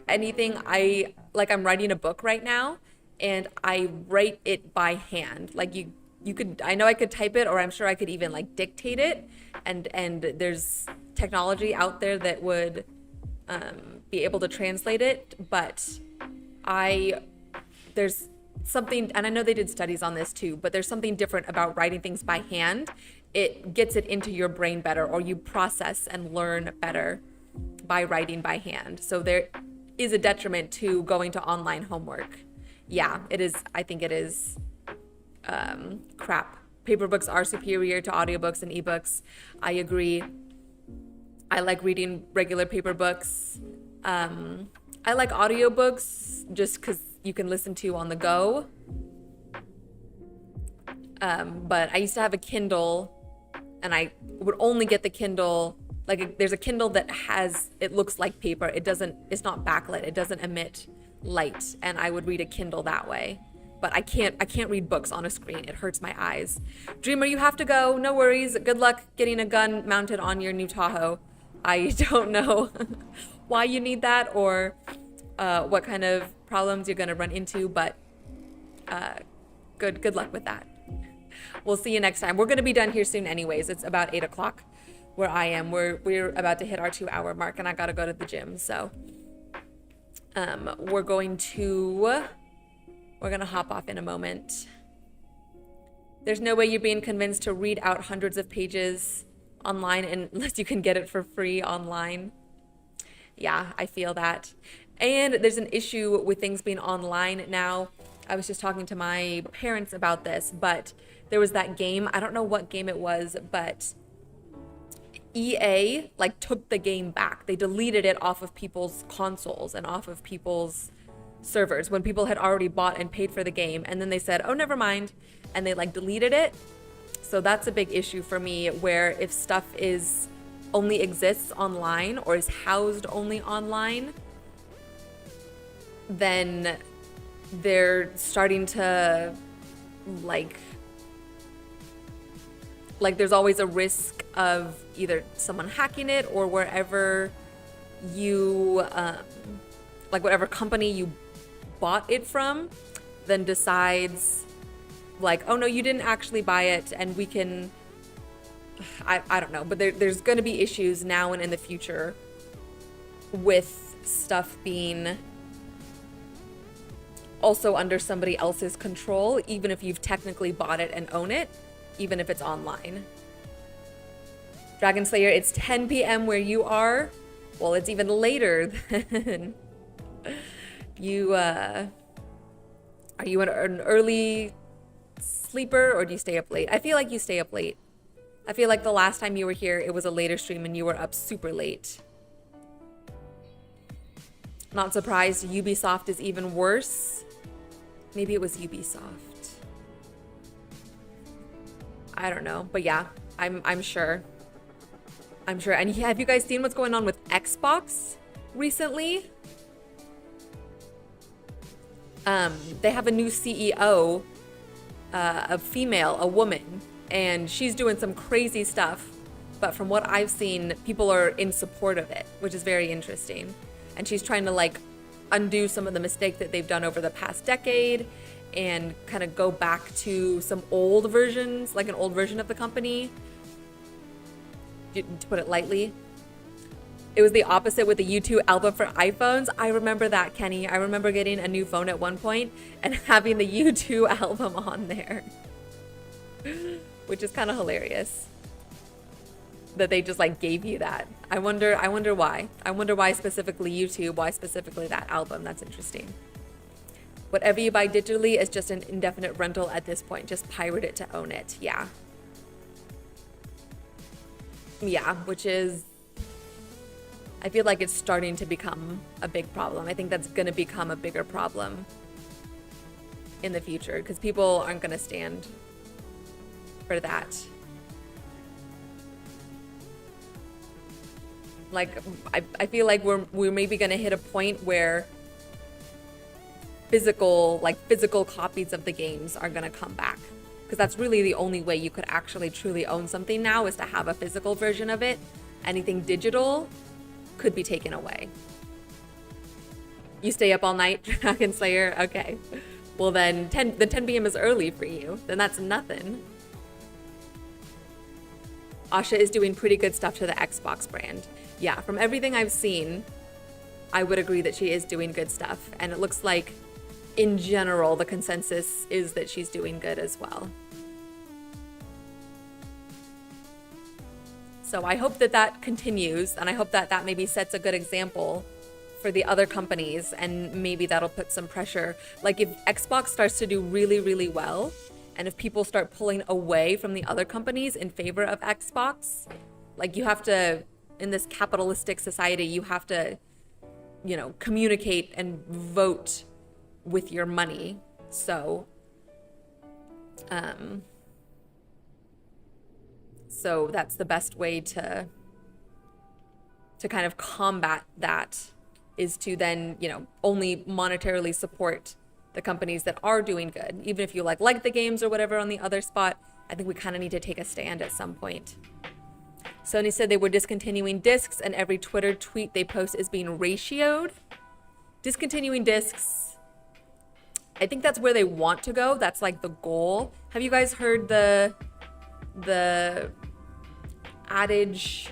Anything I'm writing a book right now and I write it by hand. Like you could, I know I could type it, or I'm sure I could even like dictate it. And there's technology out there that would be able to translate it. But there's something, and I know they did studies on this too, but there's something different about writing things by hand. It gets it into your brain better, or you process and learn better by writing by hand. So there is a detriment to going to online homework. Yeah, it is. I think it is crap. Paper books are superior to audiobooks and ebooks. I agree. I like reading regular paper books. I like audiobooks just because you can listen to on the go. But I used to have a Kindle, and I would only get the Kindle, like there's a Kindle that it looks like paper. It's not backlit. It doesn't emit light, and I would read a Kindle that way. But I can't read books on a screen. It hurts my eyes. Dreamer, you have to go. No worries. Good luck getting a gun mounted on your new Tahoe. I don't know why you need that, or what kind of problems you're gonna run into, but good luck with that. We'll see you next time. We're gonna be done here soon anyways. It's about 8 o'clock where I am. We're about to hit our 2-hour mark, and I gotta go to the gym. So we're gonna hop off in a moment. There's no way you're being convinced to read out hundreds of pages online unless you can get it for free online. Yeah, I feel that. And there's an issue with things being online now. I was just talking to my parents about this, but there was that game, I don't know what game it was, but EA like took the game back. They deleted it off of people's consoles and off of people's servers when people had already bought and paid for the game, and then they said, oh, never mind, and they like deleted it. So that's a big issue for me, where if stuff is only exists online or is housed only online, then they're starting to like there's always a risk of either someone hacking it or wherever you like whatever company you bought it from then decides like, oh no, you didn't actually buy it, and we can I don't know, but there's going to be issues now and in the future with stuff being also under somebody else's control, even if you've technically bought it and own it, even if it's online. Dragon Slayer, it's 10 p.m. where you are. Well, it's even later than you. Are you an early sleeper or do you stay up late? I feel like you stay up late. I feel like the last time you were here, it was a later stream and you were up super late. Not surprised, Ubisoft is even worse. Maybe it was Ubisoft. I don't know, but yeah, I'm sure. I'm sure. And have you guys seen what's going on with Xbox recently? They have a new CEO, a female, a woman, and she's doing some crazy stuff. But from what I've seen, people are in support of it, which is very interesting. And she's trying to like undo some of the mistakes that they've done over the past decade and kind of go back to some old versions, like an old version of the company, to put it lightly. It was the opposite with the U2 album for iPhones. I remember that, Kenny. I remember getting a new phone at one point and having the U2 album on there, which is kind of hilarious that they just like gave you that. I wonder why. I wonder why specifically YouTube, why specifically that album. That's interesting. Whatever you buy digitally is just an indefinite rental at this point. Just pirate it to own it. Yeah. Yeah, which is, I feel like it's starting to become a big problem. I think that's going to become a bigger problem in the future because people aren't going to stand for that. Like, I feel like we're maybe going to hit a point where physical copies of the games are going to come back. Because that's really the only way you could actually truly own something now is to have a physical version of it. Anything digital could be taken away. You stay up all night, Dragon Slayer? Okay. Well then, 10 p.m. is early for you. Then that's nothing. Asha is doing pretty good stuff to the Xbox brand. Yeah, from everything I've seen, I would agree that she is doing good stuff. And it looks like, in general, the consensus is that she's doing good as well. So I hope that that continues, and I hope that that maybe sets a good example for the other companies, and maybe that'll put some pressure. Like if Xbox starts to do really, really well, and if people start pulling away from the other companies in favor of Xbox, like you have to, in this capitalistic society, you have to, you know, communicate and vote with your money. So so that's the best way to kind of combat that, is to then, you know, only monetarily support the companies that are doing good. Even if you like the games or whatever on the other spot, I think we kind of need to take a stand at some point. Sony said they were discontinuing discs and every Twitter tweet they post is being ratioed. Discontinuing discs, I think that's where they want to go. That's like the goal. Have you guys heard the adage,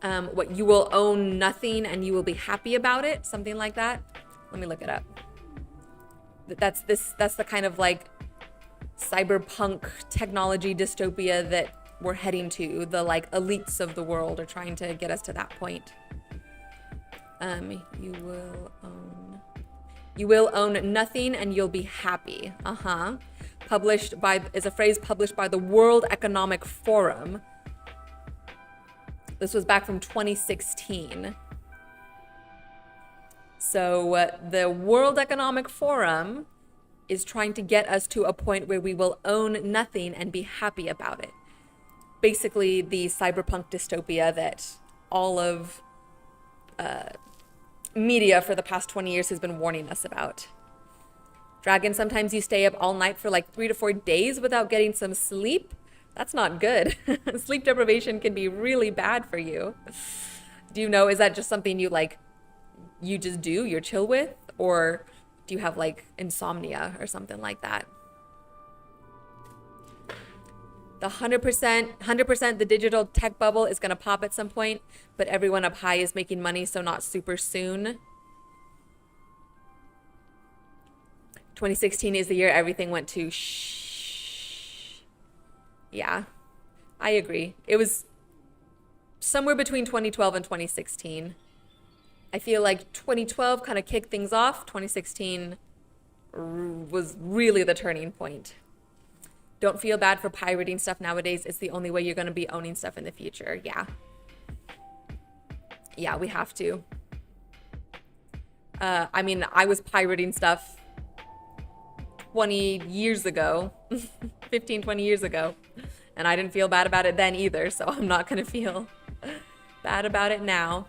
what, you will own nothing and you will be happy about it? Something like that. Let me look it up. That's the kind of like cyberpunk technology dystopia that we're heading to. The like elites of the world are trying to get us to that point. You will own nothing and you'll be happy. Is a phrase published by the World Economic Forum. This was back from 2016. So the World Economic Forum is trying to get us to a point where we will own nothing and be happy about it. Basically, the cyberpunk dystopia that all of media for the past 20 years has been warning us about. Dragon, sometimes you stay up all night for like 3 to 4 days without getting some sleep. That's not good. Sleep deprivation can be really bad for you. Do you know, is that just something you like, you just do, you're chill with? Or do you have like insomnia or something like that? The 100% the digital tech bubble is gonna pop at some point, but everyone up high is making money, so not super soon. 2016 is the year everything went to shh. Yeah, I agree. It was somewhere between 2012 and 2016. I feel like 2012 kind of kicked things off. 2016 was really the turning point. Don't feel bad for pirating stuff nowadays. It's the only way you're going to be owning stuff in the future. Yeah. Yeah, we have to. I mean, I was pirating stuff 20 years ago, 15, 20 years ago, and I didn't feel bad about it then either, so I'm not going to feel bad about it now.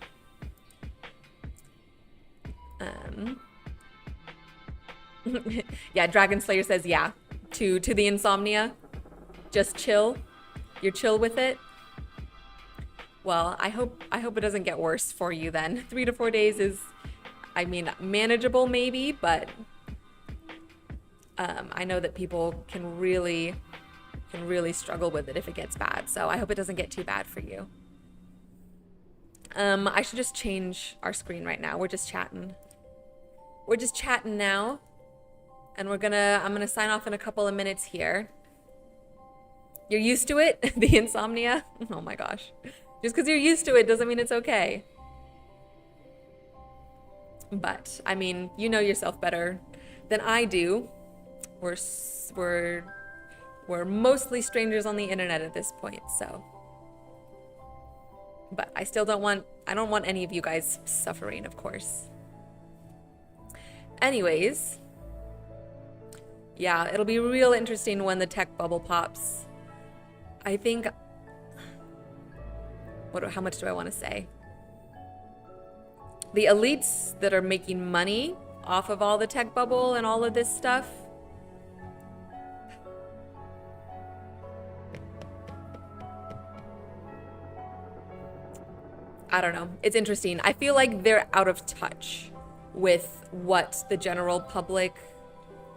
Yeah, Dragon Slayer says, yeah, to the insomnia. Just chill. You're chill with it. Well, I hope it doesn't get worse for you then. 3 to 4 days is, I mean, manageable maybe, but I know that people can really struggle with it if it gets bad. So I hope it doesn't get too bad for you. I should just change our screen right now. We're just chatting. We're just chatting now. And I'm gonna sign off in a couple of minutes here. You're used to it? The insomnia? Oh my gosh. Just because you're used to it doesn't mean it's okay. But, I mean, you know yourself better than I do. We're mostly strangers on the internet at this point, so. But I don't want any of you guys suffering, of course. Anyways, yeah, it'll be real interesting when the tech bubble pops. I think, how much do I want to say? The elites that are making money off of all the tech bubble and all of this stuff, I don't know. It's interesting. I feel like they're out of touch with what the general public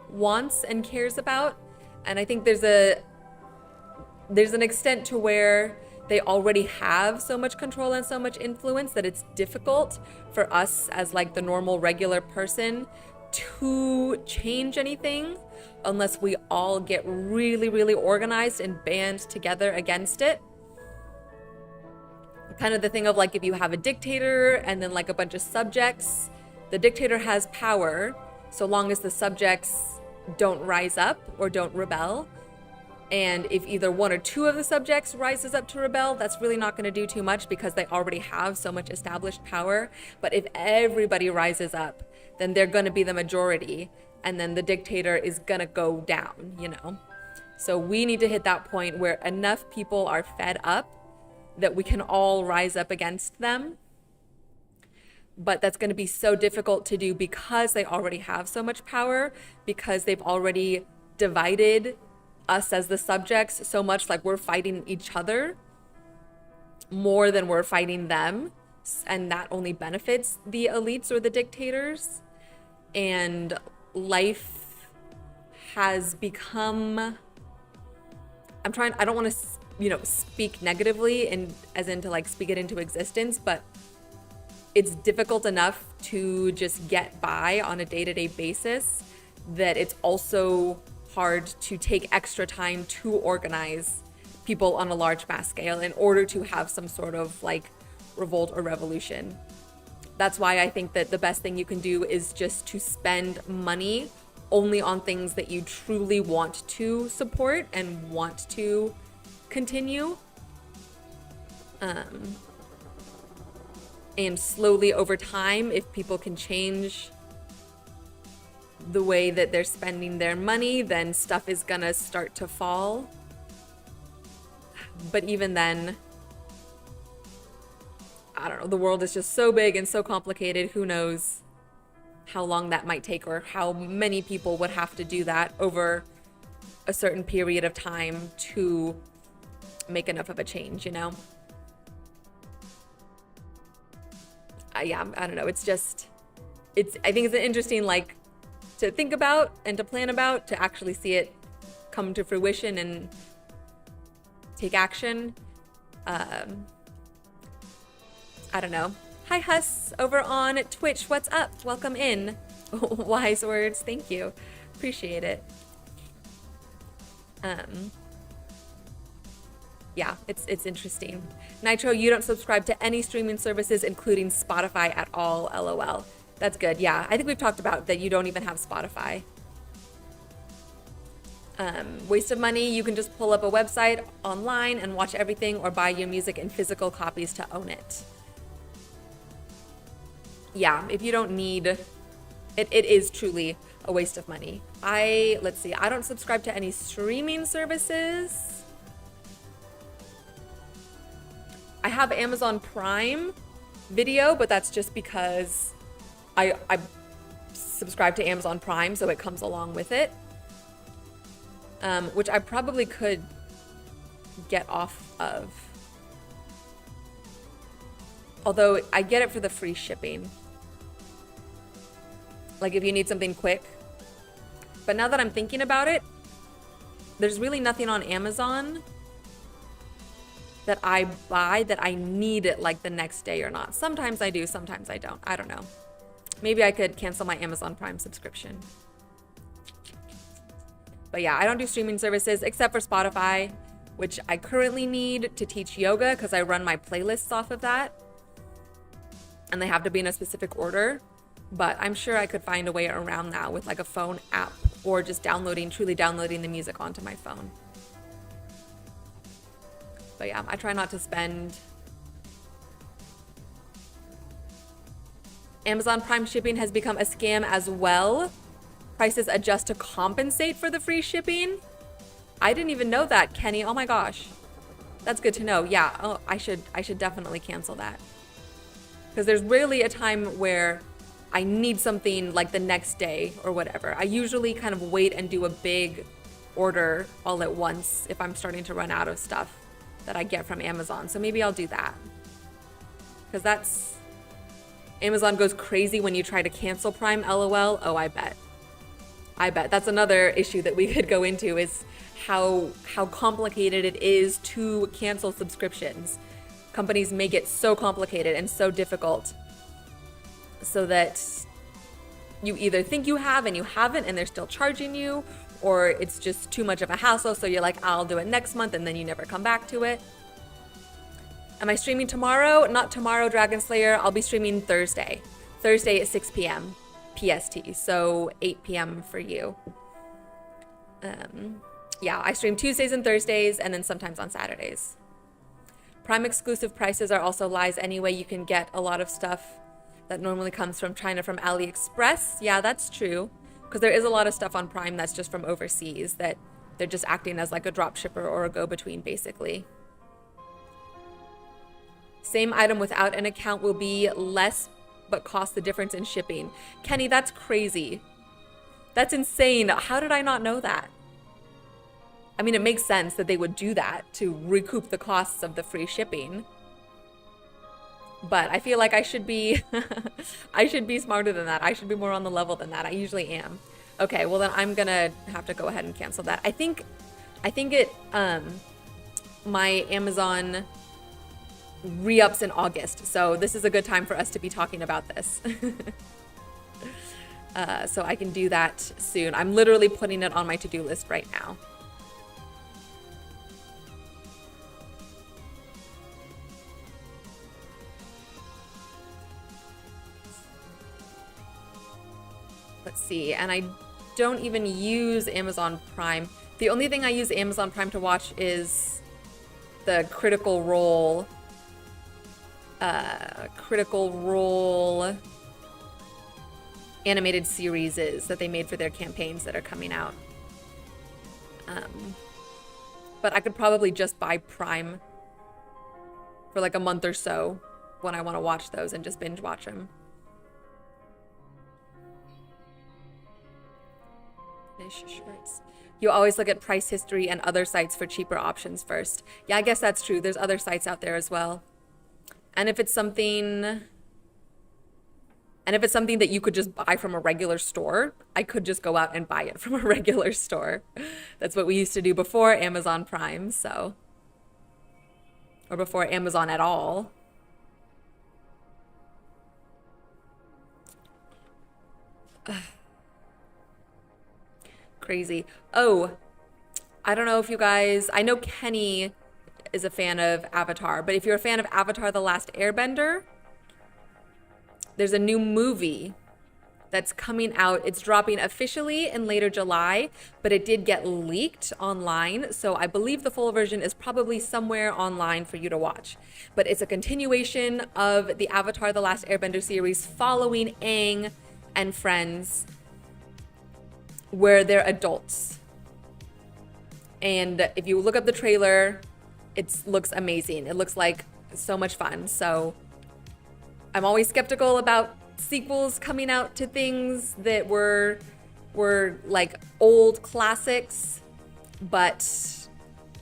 wants and cares about. And I think there's an extent to where they already have so much control and so much influence that it's difficult for us as like the normal regular person to change anything unless we all get really, really organized and band together against it. Kind of the thing of like if you have a dictator and then like a bunch of subjects, the dictator has power so long as the subjects don't rise up or don't rebel. And if either one or two of the subjects rises up to rebel, that's really not going to do too much because they already have so much established power. But if everybody rises up, then they're going to be the majority. And then the dictator is going to go down, you know? So we need to hit that point where enough people are fed up that we can all rise up against them. But that's going to be so difficult to do because they already have so much power, because they've already divided us as the subjects so much, like we're fighting each other more than we're fighting them. And that only benefits the elites or the dictators. And life has become, I don't want to, speak negatively and as in to like speak it into existence, but it's difficult enough to just get by on a day-to-day basis that it's also hard to take extra time to organize people on a large mass scale in order to have some sort of like revolt or revolution. That's why I think that the best thing you can do is just to spend money only on things that you truly want to support and want to continue. And slowly over time, if people can change the way that they're spending their money, then stuff is gonna start to fall. But even then, I don't know, the world is just so big and so complicated. Who knows how long that might take or how many people would have to do that over a certain period of time to make enough of a change, you know? Yeah, I don't know. It's just, I think it's an interesting, like, to think about and to plan about, to actually see it come to fruition and take action. I don't know. Hi, Huss, over on Twitch. What's up? Welcome in. Wise words. Thank you. Appreciate it. Yeah, it's interesting. Nitro, you don't subscribe to any streaming services, including Spotify at all, LOL. That's good. Yeah, I think we've talked about that you don't even have Spotify. Waste of money, you can just pull up a website online and watch everything or buy your music in physical copies to own it. Yeah, if you don't need, it is truly a waste of money. Let's see, I don't subscribe to any streaming services. I have Amazon Prime Video, but that's just because I subscribe to Amazon Prime, so it comes along with it. Which I probably could get off of. Although I get it for the free shipping. Like if you need something quick. But now that I'm thinking about it, there's really nothing on Amazon that I buy that I need it like the next day or not. Sometimes I do, sometimes I don't. I don't know. Maybe I could cancel my Amazon Prime subscription. But yeah, I don't do streaming services except for Spotify, which I currently need to teach yoga because I run my playlists off of that. And they have to be in a specific order. But I'm sure I could find a way around that with like a phone app or just truly downloading the music onto my phone. But yeah, I try not to spend. Amazon Prime shipping has become a scam as well. Prices adjust to compensate for the free shipping. I didn't even know that, Kenny. Oh my gosh. That's good to know. Yeah, oh, I should definitely cancel that. Because there's rarely a time where I need something like the next day or whatever. I usually kind of wait and do a big order all at once if I'm starting to run out of stuff that I get from Amazon. So maybe I'll do that. Because Amazon goes crazy when you try to cancel Prime, LOL. Oh, I bet. That's another issue that we could go into is how complicated it is to cancel subscriptions. Companies make it so complicated and so difficult so that you either think you have and you haven't and they're still charging you, or it's just too much of a hassle, so you're like, I'll do it next month, and then you never come back to it. Am I streaming tomorrow? Not tomorrow, Dragon Slayer. I'll be streaming Thursday. Thursday at 6 p.m. PST, so 8 p.m. for you. Yeah, I stream Tuesdays and Thursdays, and then sometimes on Saturdays. Prime exclusive prices are also lies anyway. You can get a lot of stuff that normally comes from China from AliExpress. Yeah, that's true. Because there is a lot of stuff on Prime that's just from overseas that they're just acting as like a drop shipper or a go-between, basically. Same item without an account will be less, but cost the difference in shipping. Kenny, that's crazy. That's insane. How did I not know that? I mean, it makes sense that they would do that to recoup the costs of the free shipping. But I feel like I should be I should be smarter than that. I should be more on the level than that. I usually am. Okay, well then I'm gonna have to go ahead and cancel that. I think it my Amazon re-ups in August, so this is a good time for us to be talking about this. So I can do that soon. I'm literally putting it on my to-do list right now. Let's see, and I don't even use Amazon Prime. The only thing I use Amazon Prime to watch is the Critical Role animated series that they made for their campaigns that are coming out. But I could probably just buy Prime for like a month or so when I want to watch those and just binge watch them. Shirts. You always look at price history and other sites for cheaper options first. Yeah, I guess that's true. There's other sites out there as well. And if it's something that you could just buy from a regular store, I could just go out and buy it from a regular store. That's what we used to do before Amazon Prime, so. Or before Amazon at all. Crazy. Oh, I don't know if you guys, I know Kenny is a fan of Avatar, but if you're a fan of Avatar: The Last Airbender, there's a new movie that's coming out. It's dropping officially in later July, but it did get leaked online. So I believe the full version is probably somewhere online for you to watch. But it's a continuation of the Avatar: The Last Airbender series following Aang and friends, where they're adults. And if you look up the trailer, it looks amazing. It looks like so much fun. So I'm always skeptical about sequels coming out to things that were like old classics, but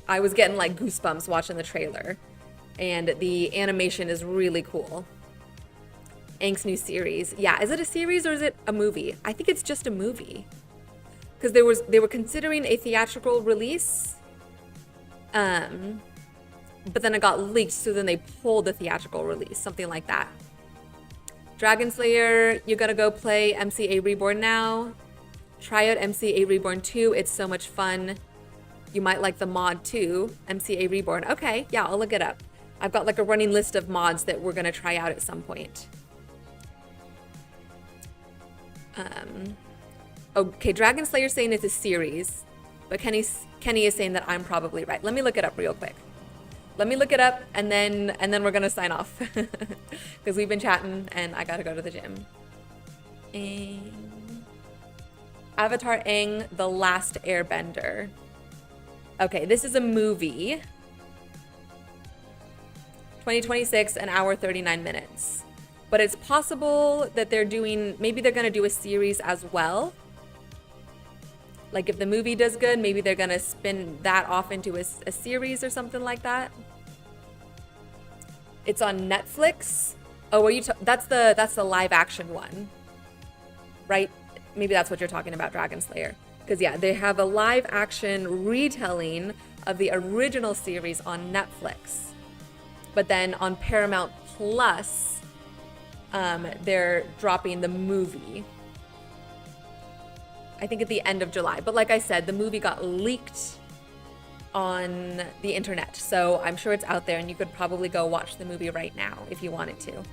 I was getting like goosebumps watching the trailer, and the animation is really cool. Aang's new series. Yeah, is it a series or is it a movie? I think it's just a movie. Because they were considering a theatrical release, but then it got leaked, so then they pulled the theatrical release, something like that. Dragon Slayer, you gotta go play MCA Reborn now. Try out MCA Reborn 2, it's so much fun. You might like the mod too, MCA Reborn. Okay, yeah, I'll look it up. I've got like a running list of mods that we're gonna try out at some point. Okay, Dragon Slayer's saying it's a series, but Kenny is saying that I'm probably right. Let me look it up real quick. Let me look it up, and then we're gonna sign off because we've been chatting and I gotta go to the gym. Avatar: Aang: The Last Airbender. Okay, this is a movie. 2026, an hour 39 minutes. But it's possible that maybe they're gonna do a series as well. Like if the movie does good, maybe they're gonna spin that off into a series or something like that. It's on Netflix. Oh, that's the live action one, right? Maybe that's what you're talking about, Dragon Slayer. Because yeah, they have a live action retelling of the original series on Netflix. But then on Paramount Plus, they're dropping the movie. I think at the end of July. But like I said, the movie got leaked on the internet. So I'm sure it's out there and you could probably go watch the movie right now if you wanted to.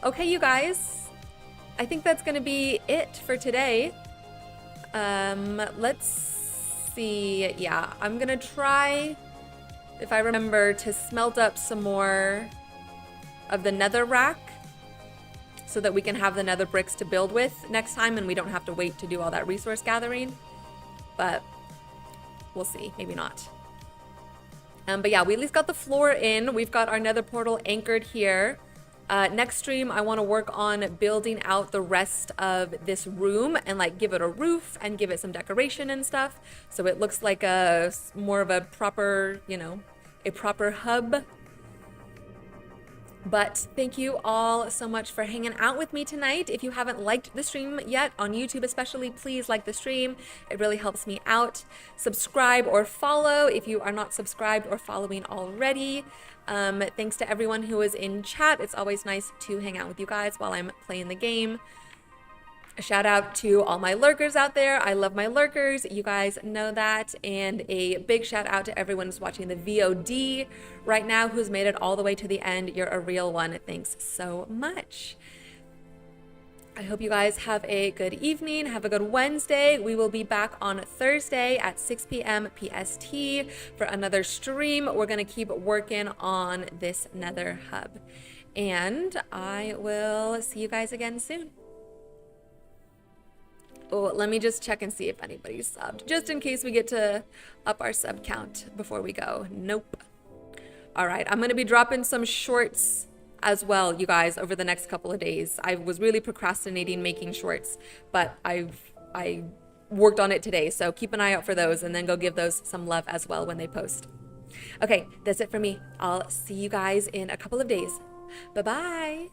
Okay, you guys. I think that's gonna be it for today. Let's see. Yeah, I'm gonna try, if I remember, to smelt up some more of the nether rack so that we can have the nether bricks to build with next time and we don't have to wait to do all that resource gathering. But we'll see, maybe not. But yeah, we at least got the floor in. We've got our nether portal anchored here. Next stream, I want to work on building out the rest of this room and like give it a roof and give it some decoration and stuff. So it looks like more of a proper, a proper hub. But thank you all so much for hanging out with me tonight. If you haven't liked the stream yet, on YouTube especially, please like the stream. It really helps me out. Subscribe or follow if you are not subscribed or following already. Thanks to everyone who is in chat. It's always nice to hang out with you guys while I'm playing the game. A shout out to all my lurkers out there. I love my lurkers. You guys know that. And a big shout out to everyone who's watching the VOD right now who's made it all the way to the end. You're a real one. Thanks so much. I hope you guys have a good evening. Have a good Wednesday. We will be back on Thursday at 6 p.m. PST for another stream. We're going to keep working on this Nether hub. And I will see you guys again soon. Oh, let me just check and see if anybody's subbed, just in case we get to up our sub count before we go. Nope. All right, I'm going to be dropping some shorts as well, you guys, over the next couple of days. I was really procrastinating making shorts, but I worked on it today, so keep an eye out for those and then go give those some love as well when they post. Okay, that's it for me. I'll see you guys in a couple of days. Bye-bye.